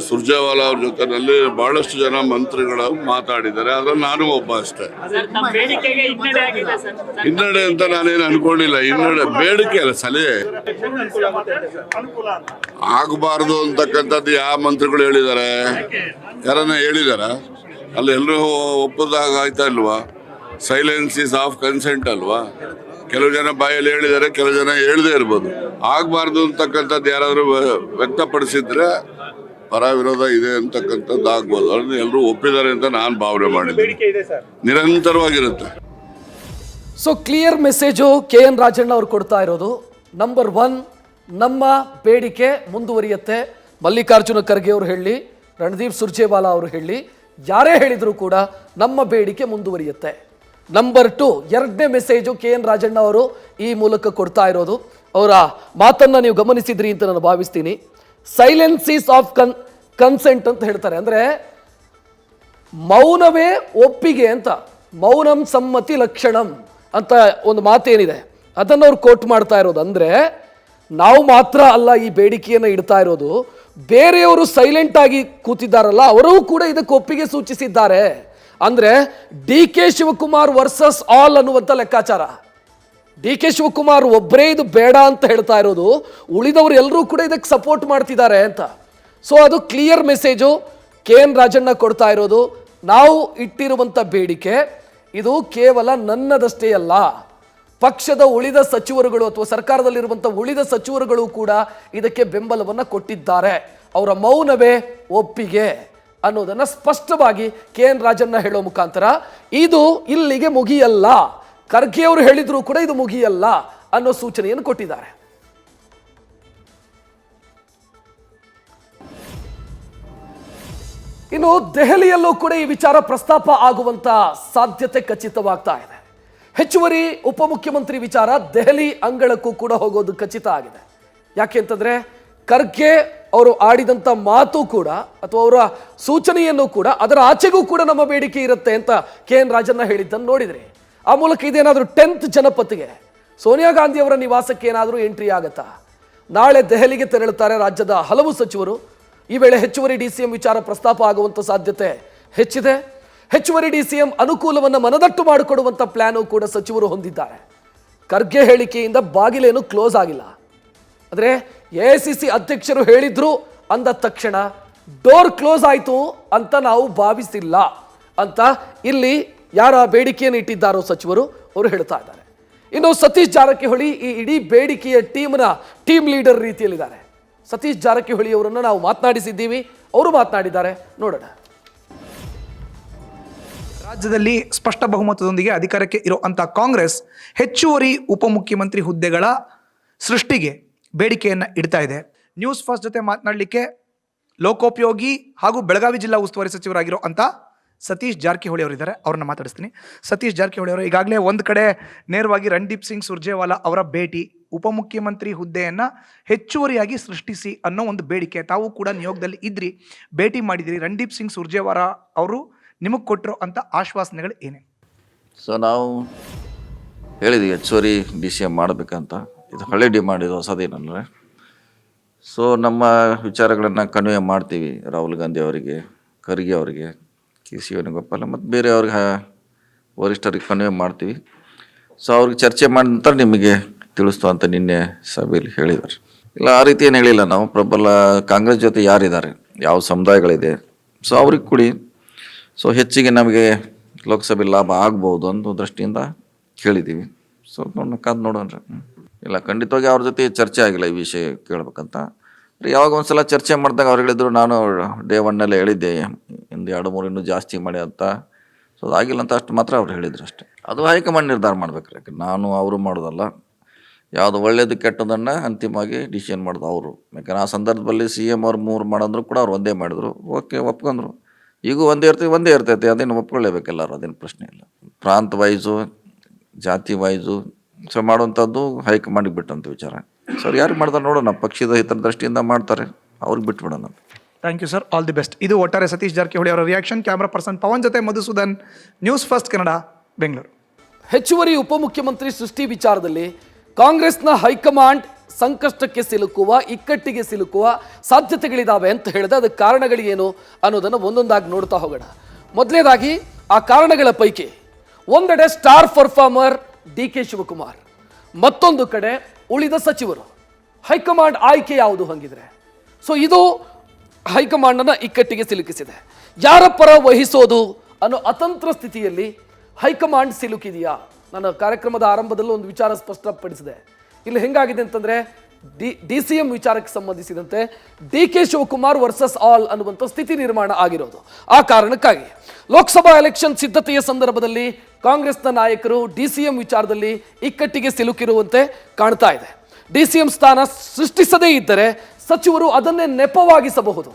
ಸುರ್ಜೇವಾಲಾ ಅವ್ರ ಜೊತೆನಲ್ಲಿ ಬಹಳಷ್ಟು ಜನ ಮಂತ್ರಿಗಳು ಮಾತಾಡಿದ್ದಾರೆ. ಅದ್ರಲ್ಲಿ ನಾನು ಒಬ್ಬ ಅಷ್ಟೇ. ಹಿನ್ನಡೆ ಅಂತ ನಾನೇನು ಅನ್ಕೊಂಡಿಲ್ಲ. ಹಿನ್ನಡೆ ಬೇಡಿಕೆ ಅಲ್ಲ, ಸಲಹೆ ಆಗಬಾರ್ದು ಅಂತಕ್ಕಂಥದ್ದು ಯಾವ ಮಂತ್ರಿಗಳು ಹೇಳಿದ್ದಾರೆ? ಯಾರನ್ನ ಹೇಳಿದಾರ? ಅಲ್ಲಿ ಎಲ್ಲರೂ ಒಪ್ಪದಾಗ ಆಯ್ತಾ ಇಲ್ವಾ? ಸೈಲೆನ್ಸ್ ಇಸ್ ಆಫ್ ಕನ್ಸೆಂಟ್ ಅಲ್ವಾ? ಕೆಲವು ಜನ ಬಾಯಲ್ಲಿ ಹೇಳಿದ್ದಾರೆ, ಕೆಲವು ಜನ ಹೇಳದೇ ಇರ್ಬೋದು. ಆಗಬಾರ್ದು ಅಂತಕ್ಕಂಥದ್ದು ಯಾರಾದರೂ ವ್ಯಕ್ತಪಡಿಸಿದ್ರೆ ಪರ ವಿರೋಧ ಇದೆ ಅಂತಕ್ಕಂಥದ್ದು ಆಗ್ಬೋದು. ಅದನ್ನು ಎಲ್ಲರೂ ಒಪ್ಪಿದ್ದಾರೆ ಅಂತ ನಾನು ಭಾವನೆ ಮಾಡಿದ್ದೀನಿ. ನಿರಂತರವಾಗಿರುತ್ತೆ. So clear message KN Rajanna ಅವರು ಕೊಡ್ತಾ ಇರೋದು. ನಂಬರ್ 1, ನಮ್ಮ ಬೇಡಿಕೆ ಮುಂದುವರಿಯುತ್ತೆ. ಮಲ್ಲಿಕಾರ್ಜುನ ಖರ್ಗೆ ಅವರು ಹೇಳಿ, ರಣದೀಪ್ ಸುರ್ಜೇವಾಲಾ ಅವರು ಹೇಳಿ, ಯಾರೇ ಹೇಳಿದ್ರು ಕೂಡ ನಮ್ಮ ಬೇಡಿಕೆ ಮುಂದುವರಿಯುತ್ತೆ. ನಂಬರ್ 2, ಎರಡನೇ ಮೆಸೇಜು KN ರಾಜಣ್ಣ ಅವರು ಈ ಮೂಲಕ ಕೊಡ್ತಾ ಇರೋದು. ಅವರ ಮಾತನ್ನ ನೀವು ಗಮನಿಸಿದ್ರಿ ಅಂತ ನಾನು ಭಾವಿಸ್ತೀನಿ. ಸೈಲೆನ್ಸ್ ಈಸ್ ಆಫ್ ಕನ್ಸೆಂಟ್ ಅಂತ ಹೇಳ್ತಾರೆ. ಅಂದರೆ ಮೌನವೇ ಒಪ್ಪಿಗೆ ಅಂತ, ಮೌನಂ ಸಮ್ಮತಿ ಲಕ್ಷಣಂ ಅಂತ ಒಂದು ಮಾತೇನಿದೆ, ಅದನ್ನು ಅವ್ರು ಕೋಟ್ ಮಾಡ್ತಾ ಇರೋದು. ಅಂದರೆ ನಾವು ಮಾತ್ರ ಅಲ್ಲ ಈ ಬೇಡಿಕೆಯನ್ನು ಇಡ್ತಾ ಇರೋದು, ಬೇರೆಯವರು ಸೈಲೆಂಟ್ ಆಗಿ ಕೂತಿದ್ದಾರಲ್ಲ ಅವರೂ ಕೂಡ ಇದಕ್ಕೆ ಒಪ್ಪಿಗೆ ಸೂಚಿಸಿದ್ದಾರೆ. ಅಂದರೆ DK ಶಿವಕುಮಾರ್ ವರ್ಸಸ್ ಆಲ್ ಅನ್ನುವಂಥ ಲೆಕ್ಕಾಚಾರ. DK ಶಿವಕುಮಾರ್ ಒಬ್ಬರೇ ಇದು ಬೇಡ ಅಂತ ಹೇಳ್ತಾ ಇರೋದು, ಉಳಿದವರು ಎಲ್ಲರೂ ಕೂಡ ಇದಕ್ಕೆ ಸಪೋರ್ಟ್ ಮಾಡ್ತಿದ್ದಾರೆ ಅಂತ. ಸೊ ಅದು ಕ್ಲಿಯರ್ ಮೆಸೇಜು KN ರಾಜಣ್ಣ ಕೊಡ್ತಾ ಇರೋದು. ನಾವು ಇಟ್ಟಿರುವಂಥ ಬೇಡಿಕೆ ಇದು ಕೇವಲ ನನ್ನದಷ್ಟೇ ಅಲ್ಲ, ಪಕ್ಷದ ಉಳಿದ ಸಚಿವರುಗಳು ಅಥವಾ ಸರ್ಕಾರದಲ್ಲಿರುವಂಥ ಉಳಿದ ಸಚಿವರುಗಳು ಕೂಡ ಇದಕ್ಕೆ ಬೆಂಬಲವನ್ನು ಕೊಟ್ಟಿದ್ದಾರೆ. ಅವರ ಮೌನವೇ ಒಪ್ಪಿಗೆ ಅನ್ನೋದನ್ನು ಸ್ಪಷ್ಟವಾಗಿ KN ರಾಜಣ್ಣ ಹೇಳೋ ಮುಖಾಂತರ ಇದು ಇಲ್ಲಿಗೆ ಮುಗಿಯಲ್ಲ, ಖರ್ಗೆ ಅವರು ಹೇಳಿದ್ರು ಕೂಡ ಇದು ಮುಗಿಯಲ್ಲ ಅನ್ನೋ ಸೂಚನೆಯನ್ನು ಕೊಟ್ಟಿದ್ದಾರೆ. ಇನ್ನು ದೆಹಲಿಯಲ್ಲೂ ಕೂಡ ಈ ವಿಚಾರ ಪ್ರಸ್ತಾಪ ಆಗುವಂತ ಸಾಧ್ಯತೆ ಖಚಿತವಾಗ್ತಾ ಇದೆ. ಹೆಚ್ಚುವರಿ ಉಪಮುಖ್ಯಮಂತ್ರಿ ವಿಚಾರ ದೆಹಲಿ ಅಂಗಳಕ್ಕೂ ಕೂಡ ಹೋಗೋದು ಖಚಿತ ಆಗಿದೆ. ಯಾಕೆಂತಂದ್ರೆ ಖರ್ಗೆ ಅವರು ಆಡಿದಂಥ ಮಾತು ಕೂಡ ಅಥವಾ ಅವರ ಸೂಚನೆಯನ್ನು ಕೂಡ ಅದರ ಆಚೆಗೂ ಕೂಡ ನಮ್ಮ ಬೇಡಿಕೆ ಇರುತ್ತೆ ಅಂತ KN ರಾಜಣ್ಣ ಹೇಳಿದ್ದನ್ನು ನೋಡಿದ್ರಿ. ಆ ಮೂಲಕ ಇದೇನಾದರೂ 10th ಜನಪಥ್ಗೆ ಸೋನಿಯಾ ಗಾಂಧಿ ಅವರ ನಿವಾಸಕ್ಕೆ ಏನಾದರೂ ಎಂಟ್ರಿ ಆಗತ್ತಾ? ನಾಳೆ ದೆಹಲಿಗೆ ತೆರಳುತ್ತಾರೆ ರಾಜ್ಯದ ಹಲವು ಸಚಿವರು. ಈ ವೇಳೆ ಹೆಚ್ಚುವರಿ DCM ವಿಚಾರ ಪ್ರಸ್ತಾಪ ಆಗುವಂಥ ಸಾಧ್ಯತೆ ಹೆಚ್ಚಿದೆ. ಹೆಚ್ಚುವರಿ DCM ಅನುಕೂಲವನ್ನು ಮನದಟ್ಟು ಮಾಡಿಕೊಡುವಂಥ ಪ್ಲಾನು ಕೂಡ ಸಚಿವರು ಹೊಂದಿದ್ದಾರೆ. ಖರ್ಗೆ ಹೇಳಿಕೆಯಿಂದ ಬಾಗಿಲೇನು ಕ್ಲೋಸ್ ಆಗಿಲ್ಲ. ಅಂದರೆ AICC ಅಧ್ಯಕ್ಷರು ಹೇಳಿದ್ರು ಅಂದ ತಕ್ಷಣ ಡೋರ್ ಕ್ಲೋಸ್ ಆಯಿತು ಅಂತ ನಾವು ಭಾವಿಸಿಲ್ಲ ಅಂತ ಇಲ್ಲಿ ಯಾರ ಬೇಡಿಕೆಯನ್ನು ಇಟ್ಟಿದ್ದಾರೋ ಸಚಿವರು ಅವರು ಹೇಳ್ತಾ ಇದ್ದಾರೆ. ಇನ್ನು ಸತೀಶ್ ಜಾರಕಿಹೊಳಿ ಈ ಇಡೀ ಬೇಡಿಕೆಯ ಟೀಮ್ ಲೀಡರ್ ರೀತಿಯಲ್ಲಿದ್ದಾರೆ. ಸತೀಶ್ ಜಾರಕಿಹೊಳಿ ಅವರನ್ನು ನಾವು ಮಾತನಾಡಿಸಿದ್ದೀವಿ, ಅವರು ಮಾತನಾಡಿದ್ದಾರೆ, ನೋಡೋಣ. ರಾಜ್ಯದಲ್ಲಿ ಸ್ಪಷ್ಟ ಬಹುಮತದೊಂದಿಗೆ ಅಧಿಕಾರಕ್ಕೆ ಇರುವಂಥ ಕಾಂಗ್ರೆಸ್ ಹೆಚ್ಚುವರಿ ಉಪಮುಖ್ಯಮಂತ್ರಿ ಹುದ್ದೆಗಳ ಸೃಷ್ಟಿಗೆ ಬೇಡಿಕೆಯನ್ನು ಇಡ್ತಾ ಇದೆ. ನ್ಯೂಸ್ ಫಸ್ಟ್ ಜೊತೆ ಮಾತನಾಡಲಿಕ್ಕೆ ಲೋಕೋಪಯೋಗಿ ಹಾಗೂ ಬೆಳಗಾವಿ ಜಿಲ್ಲಾ ಉಸ್ತುವಾರಿ ಸಚಿವರಾಗಿರೋ ಅಂತ ಸತೀಶ್ ಜಾರಕಿಹೊಳಿ ಅವರಿದ್ದಾರೆ. ಅವ್ರನ್ನ ಮಾತಾಡಿಸ್ತೀನಿ. ಸತೀಶ್ ಜಾರಕಿಹೊಳಿ ಅವರು ಈಗಾಗಲೇ ಒಂದು ಕಡೆ ನೇರವಾಗಿ ರಣದೀಪ್ ಸಿಂಗ್ ಸುರ್ಜೇವಾಲಾ ಅವರ ಭೇಟಿ, ಉಪಮುಖ್ಯಮಂತ್ರಿ ಹುದ್ದೆಯನ್ನು ಹೆಚ್ಚುವರಿಯಾಗಿ ಸೃಷ್ಟಿಸಿ ಅನ್ನೋ ಒಂದು ಬೇಡಿಕೆ, ತಾವು ಕೂಡ ನಿಯೋಗದಲ್ಲಿ ಇದ್ರಿ, ಭೇಟಿ ಮಾಡಿದಿರಿ. ರಣದೀಪ್ ಸಿಂಗ್ ಸುರ್ಜೇವಾಲಾ ಅವರು ನಿಮಗೆ ಕೊಟ್ಟಿರೋ ಅಂಥ ಆಶ್ವಾಸನೆಗಳು ಏನೇನು? ಸೊ ನಾವು ಹೇಳಿದ್ವಿ ಹೆಚ್ಚುವರಿ DCM ಮಾಡಬೇಕಂತ. ಇದು ಹಳೆ ಡಿಮಾಂಡ್, ಇದು ಹೊಸದೇನಲ್ಲ. ಸೊ ನಮ್ಮ ವಿಚಾರಗಳನ್ನು ಕನ್ವೆ ಮಾಡ್ತೀವಿ ರಾಹುಲ್ ಗಾಂಧಿ ಅವರಿಗೆ, ಖರ್ಗೆ ಅವರಿಗೆ, KC ವೇಣುಗೋಪಾಲ್ ಮತ್ತು ಬೇರೆ ಅವ್ರಿಗೆ ವರಿಷ್ಠರಿಗೆ ಕನ್ವೆ ಮಾಡ್ತೀವಿ. ಸೊ ಅವ್ರಿಗೆ ಚರ್ಚೆ ಮಾಡಿದ ನಂತರ ನಿಮಗೆ ತಿಳಿಸ್ತು ಅಂತ ನಿನ್ನೆ ಸಭೆಯಲ್ಲಿ ಹೇಳಿದ್ದಾರೆ. ಇಲ್ಲ, ಆ ರೀತಿ ಏನು ಹೇಳಿಲ್ಲ. ನಾವು ಪ್ರಬಲ ಕಾಂಗ್ರೆಸ್ ಜೊತೆ ಯಾರಿದ್ದಾರೆ, ಯಾವ ಸಮುದಾಯಗಳಿದೆ, ಸೊ ಅವ್ರಿಗೆ ಕೊಡಿ. ಸೊ ಹೆಚ್ಚಿಗೆ ನಮಗೆ ಲೋಕಸಭೆ ಲಾಭ ಆಗ್ಬೋದು ಅನ್ನೋ ದೃಷ್ಟಿಯಿಂದ ಕೇಳಿದ್ದೀವಿ. ಸೊ ನೋಡೋಣ. ಇಲ್ಲ, ಖಂಡಿತವಾಗಿ ಅವ್ರ ಜೊತೆ ಚರ್ಚೆ ಆಗಿಲ್ಲ ಈ ವಿಷಯ ಕೇಳ್ಬೇಕಂತ. ಯಾವಾಗ ಒಂದು ಸಲ ಚರ್ಚೆ ಮಾಡಿದಾಗ ಅವ್ರು ಹೇಳಿದ್ರು, ನಾನು ಡೇ 1 ಹೇಳಿದ್ದೆ ಇಂದು 2-3 ಇನ್ನೂ ಜಾಸ್ತಿ ಮಾಡಿ ಅಂತ. ಸೊ ಅದಾಗಿಲ್ಲ ಅಂತ ಅಷ್ಟು ಮಾತ್ರ ಅವ್ರು ಹೇಳಿದ್ರು ಅಷ್ಟೇ. ಅದು ಹೈಕಮಾಂಡ್ ನಿರ್ಧಾರ ಮಾಡ್ಬೇಕು. ಯಾಕೆ ನಾನು ಅವರು ಮಾಡೋದಲ್ಲ. ಯಾವುದು ಒಳ್ಳೇದು ಕೆಟ್ಟದನ್ನು ಅಂತಿಮವಾಗಿ ಡಿಸಿಷನ್ ಮಾಡೋದು ಅವರು. ಯಾಕಂದ್ರೆ ಆ ಸಂದರ್ಭದಲ್ಲಿ CM ಅವ್ರು 3 ಮಾಡಂದ್ರು ಕೂಡ ಅವ್ರು ಒಂದೇ ಮಾಡಿದ್ರು. ಓಕೆ, ಒಪ್ಕೊಂಡ್ರು. ಈಗೂ ಒಂದೇ ಇರ್ತೈತೆ, ಅದೇನು ಒಪ್ಕೊಳ್ಳೇಬೇಕು ಎಲ್ಲರೂ, ಅದೇನು ಪ್ರಶ್ನೆ ಇಲ್ಲ. ಪ್ರಾಂತ ವೈಸು, ಜಾತಿ ವೈಸು ಸೊ ಮಾಡುವಂಥದ್ದು ಹೈಕಮಾಂಡಿಗೆ ಬಿಟ್ಟಂಥ ವಿಚಾರ. ಸರ್ ಯಾರು ಮಾಡ್ತಾರೆ ನೋಡೋಣ, ಪಕ್ಷದ ಹಿತದೃಷ್ಟಿಯಿಂದ ಮಾಡ್ತಾರೆ, ಅವ್ರಿಗೆ ಬಿಟ್ಬಿಡೋಣ. Thank you sir, all the best. ಇದು ಒಟ್ಟಾರೆ ಸತೀಶ್ ಜಾರಕಿಹೊಳಿ ಅವರ ರಿಯಾಕ್ಷನ್. ಕ್ಯಾಮ್ರಾ ಪರ್ಸನ್ ಪವನ್ ಜೊತೆ ಮಧುಸೂದನ್, ನ್ಯೂಸ್ ಫಸ್ಟ್ ಕನ್ನಡ, ಬೆಂಗಳೂರು. ಹೆಚ್ಚುವರಿ ಉಪಮುಖ್ಯಮಂತ್ರಿ ಸೃಷ್ಟಿ ವಿಚಾರದಲ್ಲಿ ಕಾಂಗ್ರೆಸ್ನ ಹೈಕಮಾಂಡ್ ಸಂಕಷ್ಟಕ್ಕೆ ಸಿಲುಕುವ, ಇಕ್ಕಟ್ಟಿಗೆ ಸಿಲುಕುವ ಸಾಧ್ಯತೆಗಳಿದಾವೆ ಅಂತ ಹೇಳಿದೆ. ಅದಕ್ಕೆ ಕಾರಣಗಳೇನು ಅನ್ನೋದನ್ನು ಒಂದೊಂದಾಗಿ ನೋಡ್ತಾ ಹೋಗೋಣ. ಮೊದಲನೇದಾಗಿ ಆ ಕಾರಣಗಳ ಪೈಕಿ ಒಂದೆಡೆ ಸ್ಟಾರ್ ಪರ್ಫಾರ್ಮರ್ DK ಶಿವಕುಮಾರ್, ಮತ್ತೊಂದು ಕಡೆ ಉಳಿದ ಸಚಿವರು. ಹೈಕಮಾಂಡ್ ಆಯ್ಕೆ ಯಾವುದು ಹಂಗಿದ್ರೆ? ಸೊ ಇದು ಹೈಕಮಾಂಡನ್ನು ಇಕ್ಕಟ್ಟಿಗೆ ಸಿಲುಕಿಸಿದೆ. ಯಾರ ಪರ ವಹಿಸೋದು ಅನ್ನೋ ಅತಂತ್ರ ಸ್ಥಿತಿಯಲ್ಲಿ ಹೈಕಮಾಂಡ್ ಸಿಲುಕಿದೆಯಾ? ನನ್ನ ಕಾರ್ಯಕ್ರಮದ ಆರಂಭದಲ್ಲೂ ಒಂದು ವಿಚಾರ ಸ್ಪಷ್ಟಪಡಿಸಿದೆ. ಇಲ್ಲಿ ಹೆಂಗಾಗಿದೆ ಅಂತಂದರೆ DCM ವಿಚಾರಕ್ಕೆ ಸಂಬಂಧಿಸಿದಂತೆ DK ಶಿವಕುಮಾರ್ ವರ್ಸಸ್ ಆಲ್ ಅನ್ನುವಂಥ ಸ್ಥಿತಿ ನಿರ್ಮಾಣ ಆಗಿರೋದು. ಆ ಕಾರಣಕ್ಕಾಗಿ ಲೋಕಸಭಾ ಎಲೆಕ್ಷನ್ ಸಿದ್ಧತೆಯ ಸಂದರ್ಭದಲ್ಲಿ ಕಾಂಗ್ರೆಸ್ನ ನಾಯಕರು DCM ವಿಚಾರದಲ್ಲಿ ಇಕ್ಕಟ್ಟಿಗೆ ಸಿಲುಕಿರುವಂತೆ ಕಾಣ್ತಾ ಇದೆ. DCM ಸ್ಥಾನ ಸೃಷ್ಟಿಸದೇ ಇದ್ದರೆ ಸಚಿವರು ಅದನ್ನೇ ನೆಪವಾಗಿಸಬಹುದು.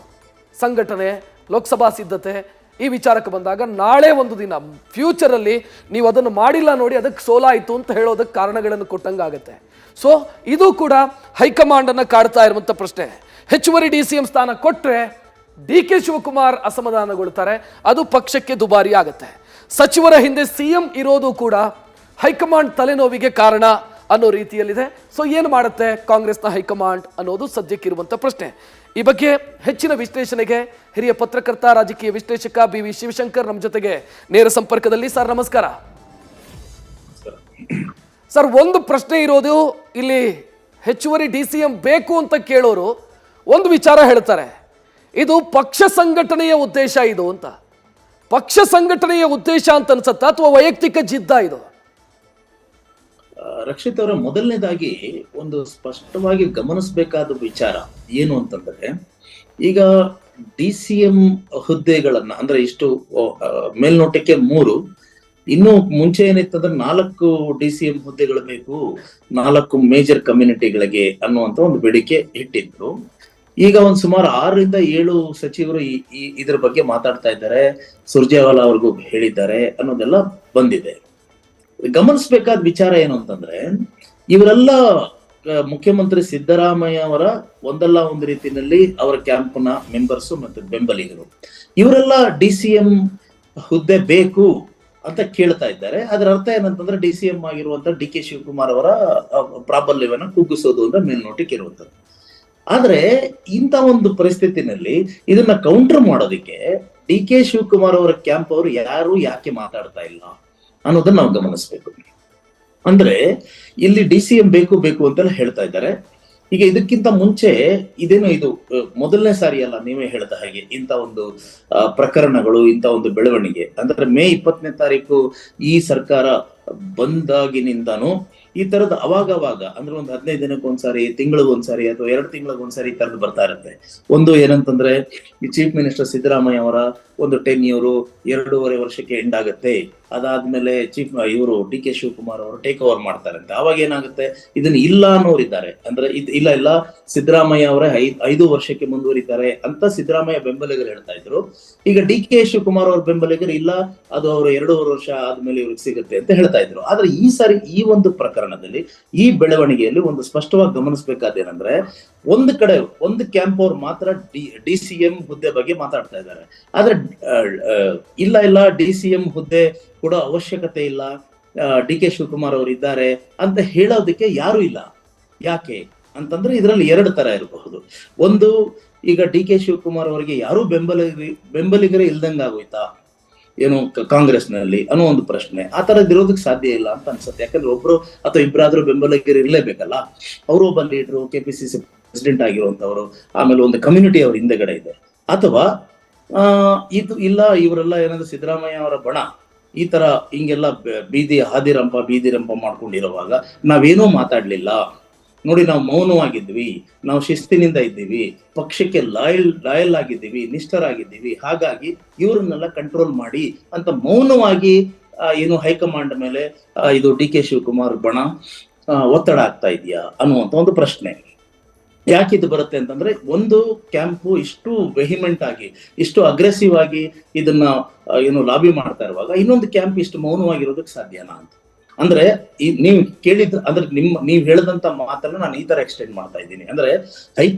ಸಂಘಟನೆ, ಲೋಕಸಭಾ ಸಿದ್ಧತೆ ಈ ವಿಚಾರಕ್ಕೆ ಬಂದಾಗ ನಾಳೆ ಒಂದು ದಿನ ಫ್ಯೂಚರಲ್ಲಿ ನೀವು ಅದನ್ನು ಮಾಡಿಲ್ಲ ನೋಡಿ, ಅದಕ್ಕೆ ಸೋಲಾಯಿತು ಅಂತ ಹೇಳೋದಕ್ಕೆ ಕಾರಣಗಳನ್ನು ಕೊಟ್ಟಂಗಾಗತ್ತೆ. ಸೊ ಇದು ಕೂಡ ಹೈಕಮಾಂಡನ್ನು ಕಾಡ್ತಾ ಇರುವಂಥ ಪ್ರಶ್ನೆ. ಹೆಚ್ಚುವರಿ DCM ಸ್ಥಾನ ಕೊಟ್ಟರೆ DK ಶಿವಕುಮಾರ್ ಅಸಮಾಧಾನಗೊಳ್ತಾರೆ, ಅದು ಪಕ್ಷಕ್ಕೆ ದುಬಾರಿ ಆಗುತ್ತೆ. ಸಚಿವರ ಹಿಂದೆ CM ಇರೋದು ಕೂಡ ಹೈಕಮಾಂಡ್ ತಲೆನೋವಿಗೆ ಕಾರಣ ಅನ್ನೋ ರೀತಿಯಲ್ಲಿದೆ. ಸೊ ಏನು ಮಾಡುತ್ತೆ ಕಾಂಗ್ರೆಸ್ನ ಹೈಕಮಾಂಡ್ ಅನ್ನೋದು ಸದ್ಯಕ್ಕಿರುವಂಥ ಪ್ರಶ್ನೆ. ಈ ಬಗ್ಗೆ ಹೆಚ್ಚಿನ ವಿಶ್ಲೇಷಣೆಗೆ ಹಿರಿಯ ಪತ್ರಕರ್ತ, ರಾಜಕೀಯ ವಿಶ್ಲೇಷಕ BV ಶಿವಶಂಕರ್ ನಮ್ಮ ಜೊತೆಗೆ ನೇರ ಸಂಪರ್ಕದಲ್ಲಿ. ಸರ್ ನಮಸ್ಕಾರ. ಸರ್, ಒಂದು ಪ್ರಶ್ನೆ ಇರೋದು ಇಲ್ಲಿ, ಹೆಚ್ಚುವರಿ DCM ಬೇಕು ಅಂತ ಕೇಳೋರು ಒಂದು ವಿಚಾರ ಹೇಳ್ತಾರೆ, ಇದು ಪಕ್ಷ ಸಂಘಟನೆಯ ಉದ್ದೇಶ ಇದು ಅಂತ. ಪಕ್ಷ ಸಂಘಟನೆಯ ಉದ್ದೇಶ ಅಂತ ಅನ್ಸತ್ತಾ ಅಥವಾ ವೈಯಕ್ತಿಕ ಜಿದ್ದ ಇದು? ರಕ್ಷಿತ್ ಅವರ, ಮೊದಲನೇದಾಗಿ ಒಂದು ಸ್ಪಷ್ಟವಾಗಿ ಗಮನಿಸಬೇಕಾದ ವಿಚಾರ ಏನು ಅಂತಂದ್ರೆ, ಈಗ DCM ಹುದ್ದೆಗಳನ್ನ ಅಂದ್ರೆ ಇಷ್ಟು ಮೇಲ್ನೋಟಕ್ಕೆ 3, ಇನ್ನು ಮುಂಚೆ ಏನಿತ್ತಂದ್ರೆ 4 DCM ಹುದ್ದೆಗಳು ಬೇಕು, 4 ಮೇಜರ್ ಕಮ್ಯುನಿಟಿಗಳಿಗೆ ಅನ್ನುವಂತ ಒಂದು ಬೇಡಿಕೆ ಇಟ್ಟಿದ್ರು. ಈಗ ಒಂದ್ ಸುಮಾರು 6-7 ಸಚಿವರು ಇದ್ರ ಬಗ್ಗೆ ಮಾತಾಡ್ತಾ ಇದ್ದಾರೆ, ಸುರ್ಜೇವಾಲಾ ಅವ್ರಿಗೂ ಹೇಳಿದ್ದಾರೆ ಅನ್ನೋದೆಲ್ಲ ಬಂದಿದೆ. ಗಮನಿಸಬೇಕಾದ ವಿಚಾರ ಏನು ಅಂತಂದ್ರೆ, ಇವರೆಲ್ಲ ಮುಖ್ಯಮಂತ್ರಿ ಸಿದ್ದರಾಮಯ್ಯ ಅವರ ಒಂದಲ್ಲ ಒಂದು ರೀತಿಯಲ್ಲಿ ಅವರ ಕ್ಯಾಂಪ್ನ ಮೆಂಬರ್ಸು ಮತ್ತು ಬೆಂಬಲಿಗರು. ಇವರೆಲ್ಲ DCM ಹುದ್ದೆ ಬೇಕು ಅಂತ ಕೇಳ್ತಾ ಇದ್ದಾರೆ. ಅದರ ಅರ್ಥ ಏನಂತಂದ್ರೆ DCM ಆಗಿರುವಂತ DK ಶಿವಕುಮಾರ್ ಅವರ ಪ್ರಾಬಲ್ಯವನ್ನ ಕುಗ್ಗಿಸೋದು ಅಂತ ಮೇಲ್ನೋಟಕ್ಕೆ ಇರುವಂತದ್ದು. ಆದ್ರೆ ಇಂಥ ಒಂದು ಪರಿಸ್ಥಿತಿನಲ್ಲಿ ಇದನ್ನ ಕೌಂಟರ್ ಮಾಡೋದಿಕ್ಕೆ DK ಶಿವಕುಮಾರ್ ಅವರ ಕ್ಯಾಂಪ್ ಅವರು ಯಾರು ಯಾಕೆ ಮಾತಾಡ್ತಾ ಇಲ್ಲ ಅನ್ನೋದನ್ನ ನಾವು ಗಮನಿಸ್ಬೇಕು. ಅಂದ್ರೆ ಇಲ್ಲಿ DCM ಬೇಕು ಬೇಕು ಅಂತೆಲ್ಲ ಹೇಳ್ತಾ ಇದ್ದಾರೆ. ಈಗ ಇದಕ್ಕಿಂತ ಮುಂಚೆ ಇದೇನು ಇದು ಮೊದಲನೇ ಸಾರಿ ಅಲ್ಲ, ನೀವೇ ಹೇಳ್ದ ಹಾಗೆ ಇಂಥ ಒಂದು ಪ್ರಕರಣಗಳು, ಇಂಥ ಒಂದು ಬೆಳವಣಿಗೆ ಅಂದ್ರೆ ಮೇ 20ನೇ ತಾರೀಕು ಈ ಸರ್ಕಾರ ಬಂದಾಗಿನಿಂದಾನು ಈ ತರದ ಅವಾಗ ಅಂದ್ರೆ ಒಂದು 15 ದಿನಕ್ಕೊಂದ್ಸಾರಿ, ತಿಂಗಳಿಗೊಂದ್ಸಾರಿ ಅಥವಾ 2 ತಿಂಗಳಿಗೊಂದ್ಸಾರಿ ಈ ತರದ್ದು ಬರ್ತಾ ಇರುತ್ತೆ. ಒಂದು ಏನಂತಂದ್ರೆ, ಈ ಚೀಫ್ ಮಿನಿಸ್ಟರ್ ಸಿದ್ದರಾಮಯ್ಯ ಅವರ ಒಂದು ಟೆನ್ಯೂರು 2.5 ವರ್ಷಕ್ಕೆ ಎಂಡ್ ಆಗುತ್ತೆ. ಅದಾದ್ಮೇಲೆ ಇವರು ಡಿ ಕೆ ಶಿವಕುಮಾರ್ ಅವರು ಟೇಕ್ ಓವರ್ ಮಾಡ್ತಾರಂತೆ. ಅವಾಗ ಏನಾಗುತ್ತೆ, ಇದನ್ನ ಇಲ್ಲ ಅನ್ನೋರಿದ್ದಾರೆ, ಅಂದ್ರೆ ಇಲ್ಲ ಸಿದ್ದರಾಮಯ್ಯ ಅವರೇ 5 ವರ್ಷಕ್ಕೆ ಮುಂದುವರಿತಾರೆ ಅಂತ ಸಿದ್ದರಾಮಯ್ಯ ಬೆಂಬಲಿಗರು ಹೇಳ್ತಾ ಇದ್ರು. ಈಗ ಡಿ ಕೆ ಶಿವಕುಮಾರ್ ಅವ್ರ ಬೆಂಬಲಿಗರು ಇಲ್ಲ, ಅದು ಅವರು 2.5 ವರ್ಷ ಆದ್ಮೇಲೆ ಇವ್ರಿಗೆ ಸಿಗುತ್ತೆ ಅಂತ ಹೇಳ್ತಾ ಇದ್ರು. ಆದ್ರೆ ಈ ಸಾರಿ ಈ ಒಂದು ಪ್ರಕರಣದಲ್ಲಿ, ಈ ಬೆಳವಣಿಗೆಯಲ್ಲಿ ಒಂದು ಸ್ಪಷ್ಟವಾಗಿ ಗಮನಿಸಬೇಕಾದೇನಂದ್ರೆ, ಒಂದು ಕಡೆ ಒಂದು ಕ್ಯಾಂಪ್ ಅವ್ರು ಮಾತ್ರ ಡಿ.ಸಿ.ಎಂ ಹುದ್ದೆ ಬಗ್ಗೆ ಮಾತಾಡ್ತಾ ಇದ್ದಾರೆ. ಆದ್ರೆ ಇಲ್ಲ ಡಿ.ಸಿ.ಎಂ ಹುದ್ದೆ ಕೂಡ ಅವಶ್ಯಕತೆ ಇಲ್ಲ, ಡಿ ಕೆ ಶಿವಕುಮಾರ್ ಅವರು ಇದ್ದಾರೆ ಅಂತ ಹೇಳೋದಕ್ಕೆ ಯಾರು ಇಲ್ಲ. ಯಾಕೆ ಅಂತಂದ್ರೆ ಇದರಲ್ಲಿ 2 ತರ ಇರಬಹುದು. ಒಂದು, ಈಗ ಡಿ ಕೆ ಶಿವಕುಮಾರ್ ಅವರಿಗೆ ಯಾರು ಬೆಂಬಲಿಗರೇ ಇಲ್ದಂಗ ಆಗೋಯ್ತಾ ಏನು ಕಾಂಗ್ರೆಸ್ನಲ್ಲಿ ಅನ್ನೋ ಒಂದು ಪ್ರಶ್ನೆ. ಆ ತರದ್ ಇರೋದಕ್ಕೆ ಸಾಧ್ಯ ಇಲ್ಲ ಅಂತ ಅನ್ಸುತ್ತೆ. ಯಾಕಂದ್ರೆ ಒಬ್ರು ಅಥವಾ ಇಬ್ಬರಾದ್ರೂ ಬೆಂಬಲಿಗರು ಇರ್ಲೇಬೇಕಲ್ಲ. ಅವರು ಒಬ್ಬ ಲೀಡ್ರು, KPCC ಪ್ರೆಸಿಡೆಂಟ್ ಆಗಿರುವಂತವ್ರು, ಆಮೇಲೆ ಒಂದು ಕಮ್ಯುನಿಟಿ ಅವ್ರ ಹಿಂದೆಗಡೆ ಇದೆ. ಅಥವಾ ಇದು ಇಲ್ಲ, ಇವರೆಲ್ಲ ಏನಾದ್ರು ಸಿದ್ದರಾಮಯ್ಯ ಅವರ ಬಣ ಈ ತರ ಹಿಂಗೆಲ್ಲ ಬೀದಿರಂಪ ಮಾಡ್ಕೊಂಡಿರುವಾಗ ನಾವೇನೂ ಮಾತಾಡ್ಲಿಲ್ಲ ನೋಡಿ, ನಾವು ಮೌನವಾಗಿದ್ವಿ, ನಾವು ಶಿಸ್ತಿನಿಂದ ಇದ್ದೀವಿ, ಪಕ್ಷಕ್ಕೆ ಲಾಯಲ್ ಆಗಿದ್ದೀವಿ, ನಿಷ್ಠರಾಗಿದ್ದೀವಿ, ಹಾಗಾಗಿ ಇವ್ರನ್ನೆಲ್ಲ ಕಂಟ್ರೋಲ್ ಮಾಡಿ ಅಂತ ಮೌನವಾಗಿ ಏನು ಹೈಕಮಾಂಡ್ ಮೇಲೆ ಇದು ಡಿ ಕೆ ಶಿವಕುಮಾರ್ ಬಣ ಒತ್ತಡ ಆಗ್ತಾ ಇದೆಯಾ ಅನ್ನುವಂತ ಒಂದು ಪ್ರಶ್ನೆ. ಯಾಕಿದು ಬರುತ್ತೆ ಅಂತಂದ್ರೆ, ಒಂದು ಕ್ಯಾಂಪು ಇಷ್ಟು ವೆಹಿಮೆಂಟ್ ಆಗಿ, ಇಷ್ಟು ಅಗ್ರೆಸಿವ್ ಆಗಿ ಇದನ್ನ ಏನು ಲಾಬಿ ಮಾಡ್ತಾ ಇರುವಾಗ ಇನ್ನೊಂದು ಕ್ಯಾಂಪ್ ಇಷ್ಟು ಮೌನವಾಗಿರೋದಕ್ಕೆ ಸಾಧ್ಯನಾ ಅಂತ. ಅಂದ್ರೆ ನೀವು ಕೇಳಿದ, ಅಂದ್ರೆ ನೀವು ಹೇಳದಂತ ಮಾತನ್ನ ನಾನು ಈ ತರ ಎಕ್ಸ್ಟೆಂಡ್ ಮಾಡ್ತಾ ಇದ್ದೀನಿ. ಅಂದ್ರೆ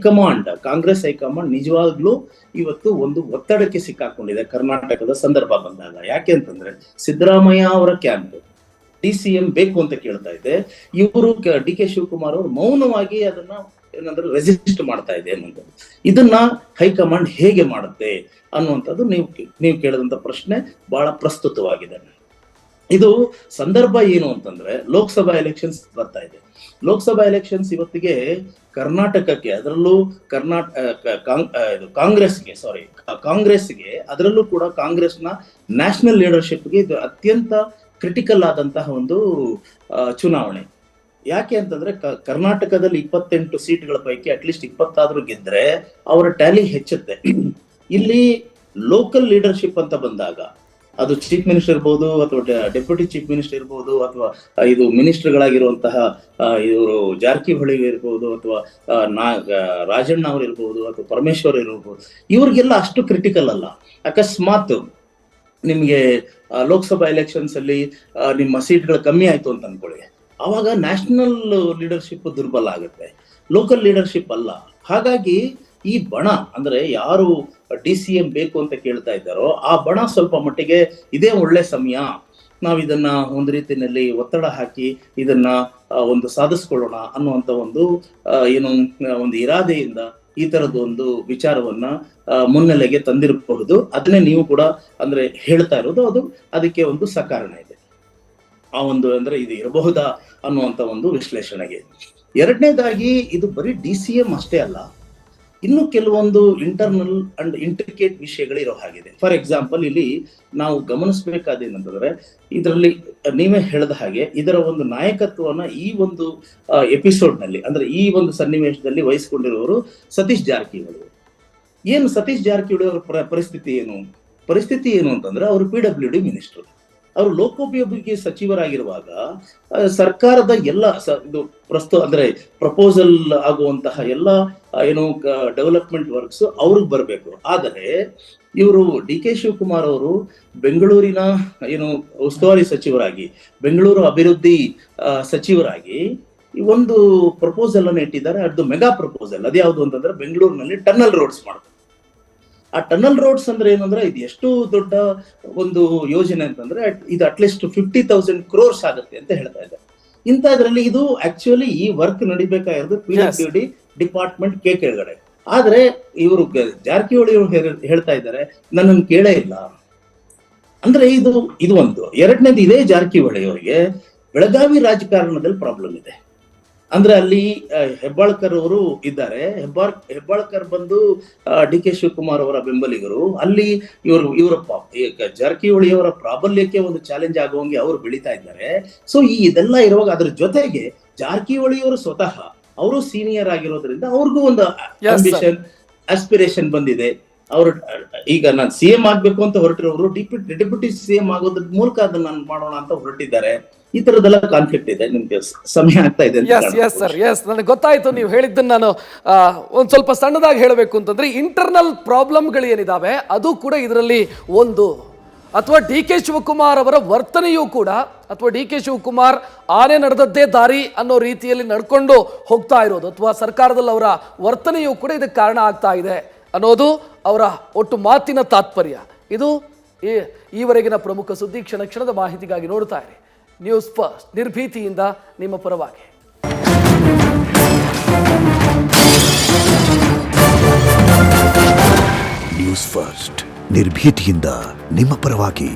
ಕಾಂಗ್ರೆಸ್ ಹೈಕಮಾಂಡ್ ನಿಜವಾಗ್ಲೂ ಇವತ್ತು ಒಂದು ಒತ್ತಡಕ್ಕೆ ಸಿಕ್ಕಾಕೊಂಡಿದೆ ಕರ್ನಾಟಕದ ಸಂದರ್ಭ ಬಂದಾಗ. ಯಾಕೆ ಅಂತಂದ್ರೆ, ಸಿದ್ದರಾಮಯ್ಯ ಅವರ ಕ್ಯಾಂಪ್ ಡಿ.ಸಿ.ಎಂ ಬೇಕು ಅಂತ ಕೇಳ್ತಾ ಇದೆ, ಇವರು ಡಿ ಕೆ ಶಿವಕುಮಾರ್ ಅವರು ಮೌನವಾಗಿ ಅದನ್ನ ಏನಂದ್ರೆ ರೆಸಿಸ್ಟ್ ಮಾಡ್ತಾ ಇದೆ ಅನ್ನುವಂಥದ್ದು. ಇದನ್ನ ಹೈಕಮಾಂಡ್ ಹೇಗೆ ಮಾಡುತ್ತೆ ಅನ್ನುವಂಥದ್ದು ನೀವು ಕೇಳಿದಂತ ಪ್ರಶ್ನೆ ಬಹಳ ಪ್ರಸ್ತುತವಾಗಿದೆ. ಇದು ಸಂದರ್ಭ ಏನು ಅಂತಂದ್ರೆ, ಲೋಕಸಭಾ ಎಲೆಕ್ಷನ್ಸ್ ಬರ್ತಾ ಇದೆ. ಲೋಕಸಭಾ ಎಲೆಕ್ಷನ್ಸ್ ಇವತ್ತಿಗೆ ಕರ್ನಾಟಕಕ್ಕೆ, ಅದರಲ್ಲೂ ಕಾಂಗ್ರೆಸ್ಗೆ ಅದರಲ್ಲೂ ಕೂಡ ಕಾಂಗ್ರೆಸ್ನ ನ್ಯಾಷನಲ್ ಲೀಡರ್ಶಿಪ್ಗೆ ಇದು ಅತ್ಯಂತ ಕ್ರಿಟಿಕಲ್ ಆದಂತಹ ಒಂದು ಚುನಾವಣೆ. ಯಾಕೆ ಅಂತಂದ್ರೆ, ಕರ್ನಾಟಕದಲ್ಲಿ 28 ಸೀಟ್ಗಳ ಪೈಕಿ ಅಟ್ಲೀಸ್ಟ್ 20 ಗೆದ್ರೆ ಅವರ ಟ್ಯಾಲಿ ಹೆಚ್ಚುತ್ತೆ. ಇಲ್ಲಿ ಲೋಕಲ್ ಲೀಡರ್ಶಿಪ್ ಅಂತ ಬಂದಾಗ, ಅದು ಚೀಫ್ ಮಿನಿಸ್ಟರ್ ಇರ್ಬೋದು, ಅಥವಾ ಡೆಪ್ಯೂಟಿ ಚೀಫ್ ಮಿನಿಸ್ಟರ್ ಇರ್ಬೋದು, ಅಥವಾ ಇದು ಮಿನಿಸ್ಟರ್ಗಳಾಗಿರುವಂತಹ ಇವರು ಜಾರಕಿಹೊಳಿ ಇರ್ಬೋದು, ಅಥವಾ ರಾಜಣ್ಣ ಅವ್ರು ಇರ್ಬೋದು, ಅಥವಾ ಪರಮೇಶ್ವರ್ ಇರ್ಬೋದು, ಇವ್ರಿಗೆಲ್ಲ ಅಷ್ಟು ಕ್ರಿಟಿಕಲ್ ಅಲ್ಲ. ಅಕಸ್ಮಾತ್ ನಿಮ್ಗೆ ಲೋಕಸಭಾ ಎಲೆಕ್ಷನ್ಸ್ ಅಲ್ಲಿ ನಿಮ್ಮ ಸೀಟ್ಗಳು ಕಮ್ಮಿ ಆಯ್ತು ಅಂತ ಅನ್ಕೊಳ್ಳಿ, ಅವಾಗ ನ್ಯಾಷನಲ್ ಲೀಡರ್ಶಿಪ್ ದುರ್ಬಲ ಆಗುತ್ತೆ, ಲೋಕಲ್ ಲೀಡರ್ಶಿಪ್ ಅಲ್ಲ. ಹಾಗಾಗಿ ಈ ಬಣ, ಅಂದ್ರೆ ಯಾರು ಡಿ.ಸಿ.ಎಂ ಬೇಕು ಅಂತ ಕೇಳ್ತಾ ಇದ್ದಾರೋ ಆ ಬಣ ಸ್ವಲ್ಪ ಮಟ್ಟಿಗೆ ಇದೇ ಒಳ್ಳೆ ಸಮಯ, ನಾವ್ ಇದನ್ನ ಒಂದು ರೀತಿಯಲ್ಲಿ ಒತ್ತಡ ಹಾಕಿ ಇದನ್ನ ಒಂದು ಸಾಧಿಸ್ಕೊಳ್ಳೋಣ ಅನ್ನುವಂತ ಒಂದು ಒಂದು ಇರಾದೆಯಿಂದ ಈ ತರದ ಒಂದು ವಿಚಾರವನ್ನ ಮುನ್ನೆಲೆಗೆ ತಂದಿರಬಹುದು. ಅದನ್ನೇ ನೀವು ಕೂಡ ಅಂದ್ರೆ ಹೇಳ್ತಾ ಇರೋದು, ಅದಕ್ಕೆ ಒಂದು ಸಕಾರಣ ಇದೆ. ಆ ಒಂದು ಅಂದ್ರೆ ಇದು ಇರಬಹುದಾ ಅನ್ನುವಂತ ಒಂದು ವಿಶ್ಲೇಷಣೆಗೆ. ಎರಡನೇದಾಗಿ, ಇದು ಬರೀ ಡಿ.ಸಿ.ಎಂ ಅಷ್ಟೇ ಅಲ್ಲ, ಇನ್ನು ಕೆಲವೊಂದು ಇಂಟರ್ನಲ್ ಅಂಡ್ ಇಂಟ್ರಿಕೇಟ್ ವಿಷಯಗಳಿರೋ ಹಾಗಿದೆ. ಫಾರ್ ಎಕ್ಸಾಂಪಲ್, ಇಲ್ಲಿ ನಾವು ಗಮನಿಸಬೇಕಾದೇನಂತಂದ್ರೆ, ಇದರಲ್ಲಿ ನೀವೇ ಹೇಳಿದ ಹಾಗೆ ಇದರ ಒಂದು ನಾಯಕತ್ವನ ಈ ಒಂದು ಎಪಿಸೋಡ್ ನಲ್ಲಿ, ಅಂದ್ರೆ ಈ ಒಂದು ಸನ್ನಿವೇಶದಲ್ಲಿ ವಹಿಸಿಕೊಂಡಿರುವವರು ಸತೀಶ್ ಜಾರಕಿಹೊಳಿ. ಏನು ಸತೀಶ್ ಜಾರಕಿಹೊಳಿ ಅವರ ಪರಿಸ್ಥಿತಿ ಏನು ಅಂತಂದ್ರೆ, ಅವರು PWD ಮಿನಿಸ್ಟರ್. ಅವರು ಲೋಕೋಪಯೋಗಿ ಸಚಿವರಾಗಿರುವಾಗ ಸರ್ಕಾರದ ಎಲ್ಲ ಅಂದ್ರೆ ಪ್ರಪೋಸಲ್ ಆಗುವಂತಹ ಎಲ್ಲ ಡೆವಲಪ್ಮೆಂಟ್ ವರ್ಕ್ಸ್ ಅವ್ರಿಗೆ ಬರಬೇಕು. ಆದರೆ ಇವರು ಡಿ ಕೆ ಶಿವಕುಮಾರ್ ಅವರು ಬೆಂಗಳೂರಿನ ಉಸ್ತುವಾರಿ ಸಚಿವರಾಗಿ, ಬೆಂಗಳೂರು ಅಭಿವೃದ್ಧಿ ಸಚಿವರಾಗಿ ಒಂದು ಪ್ರಪೋಸಲ್ ಅನ್ನು ಇಟ್ಟಿದ್ದಾರೆ. ಅದು ಮೆಗಾ ಪ್ರಪೋಸಲ್. ಅದ್ಯಾವುದು ಅಂತಂದ್ರೆ, ಬೆಂಗಳೂರಿನಲ್ಲಿ ಟನ್ನಲ್ ರೋಡ್ಸ್ ಮಾಡ್ತಾರೆ. ಆ ಟನಲ್ ರೋಡ್ಸ್ ಅಂದ್ರೆ ಏನಂದ್ರೆ, ಇದು ಎಷ್ಟು ದೊಡ್ಡ ಒಂದು ಯೋಜನೆ ಅಂತಂದ್ರೆ, ಇದು ಅಟ್ಲೀಸ್ಟ್ 50,000 crores ಆಗುತ್ತೆ ಅಂತ ಹೇಳ್ತಾ ಇದ್ದಾರೆ. ಇಂಥದ್ರಲ್ಲಿ ಇದು ಆಕ್ಚುಲಿ ಈ ವರ್ಕ್ ನಡಿಬೇಕಾಗಿರೋದು PWD ಡಿಪಾರ್ಟ್ಮೆಂಟ್ ಕೆಳಗಡೆ. ಆದ್ರೆ ಇವರು ಜಾರಕಿಹೊಳಿ ಹೇಳ್ತಾ ಇದ್ದಾರೆ, ನನ್ನನ್ನು ಕೇಳೇ ಇಲ್ಲ ಅಂದ್ರೆ ಇದು ಒಂದು. ಎರಡನೇದು, ಇದೇ ಜಾರಕಿಹೊಳಿ ಅವರಿಗೆ ಬೆಳಗಾವಿ ರಾಜಕಾರಣದಲ್ಲಿ ಪ್ರಾಬ್ಲಮ್ ಇದೆ. ಅಂದ್ರೆ ಅಲ್ಲಿ ಹೆಬ್ಬಾಳ್ಕರ್ ಅವರು ಇದ್ದಾರೆ. ಹೆಬ್ಬಾಳ್ಕರ್ ಬಂದು ಡಿ ಕೆ ಶಿವಕುಮಾರ್ ಅವರ ಬೆಂಬಲಿಗರು. ಅಲ್ಲಿ ಇವರ ಜಾರಕಿಹೊಳಿ ಅವರ ಪ್ರಾಬಲ್ಯಕ್ಕೆ ಒಂದು ಚಾಲೆಂಜ್ ಆಗುವಂಗೆ ಅವರು ಬೆಳೀತಾ ಇದ್ದಾರೆ. ಸೊ ಇದೆಲ್ಲ ಇರುವಾಗ ಅದ್ರ ಜೊತೆಗೆ ಜಾರಕಿಹೊಳಿ ಅವರು ಸ್ವತಃ ಅವರು ಸೀನಿಯರ್ ಆಗಿರೋದ್ರಿಂದ ಅವ್ರಿಗೂ ಒಂದು ಅಂಬಿಷನ್ ಆಸ್ಪಿರೇಷನ್ ಬಂದಿದೆ. ಅವರು ಈಗ ನಾನು CM ಆಗ್ಬೇಕು ಅಂತ ಹೊರಟಿರೋರು ಡೆಪ್ಯೂಟಿ CM ಆಗೋದ್ರ ಮೂಲಕ ಅದನ್ನ ನಾನು ಮಾಡೋಣ ಅಂತ ಹೊರಟಿದ್ದಾರೆ. ಈ ತರದೆಲ್ಲ ಕಾನ್ಫ್ಲಿಕ್ಟ್ ಇದೆ. ನಿಮ್ಗೆ ಸಮಯ ಆಗ್ತಾ ಇದೆ. ಎಸ್ ನನಗೆ ಗೊತ್ತಾಯ್ತು. ನೀವು ಹೇಳಿದ್ದನ್ನು ನಾನು ಒಂದು ಸ್ವಲ್ಪ ಸಣ್ಣದಾಗಿ ಹೇಳಬೇಕು ಅಂತಂದ್ರೆ, ಇಂಟರ್ನಲ್ ಪ್ರಾಬ್ಲಮ್ಗಳು ಏನಿದಾವೆ ಅದು ಕೂಡ ಇದರಲ್ಲಿ ಒಂದು, ಅಥವಾ ಡಿ ಕೆ ಶಿವಕುಮಾರ್ ಅವರ ವರ್ತನೆಯೂ ಕೂಡ, ಅಥವಾ ಡಿ ಕೆ ಶಿವಕುಮಾರ್ ಆನೆ ನಡೆದದ್ದೇ ದಾರಿ ಅನ್ನೋ ರೀತಿಯಲ್ಲಿ ನಡ್ಕೊಂಡು ಹೋಗ್ತಾ ಇರೋದು, ಅಥವಾ ಸರ್ಕಾರದಲ್ಲಿ ಅವರ ವರ್ತನೆಯೂ ಕೂಡ ಇದಕ್ಕೆ ಕಾರಣ ಆಗ್ತಾ ಇದೆ ಅನ್ನೋದು ಅವರ ಒಟ್ಟು ಮಾತಿನ ತಾತ್ಪರ್ಯ. ಇದು ಈವರೆಗಿನ ಪ್ರಮುಖ ಸುದ್ದಿ. ಕ್ಷಣ ಕ್ಷಣದ ಮಾಹಿತಿಗಾಗಿ ನೋಡ್ತಾ ಇರಿ ನ್ಯೂಸ್ ಫಸ್ಟ್, ನಿರ್ಭೀತಿಯಿಂದ ನಿಮ್ಮ ಪರವಾಗಿ. ನ್ಯೂಸ್ ಫಸ್ಟ್, ನಿರ್ಭೀತಿಯಿಂದ ನಿಮ್ಮ ಪರವಾಗಿ.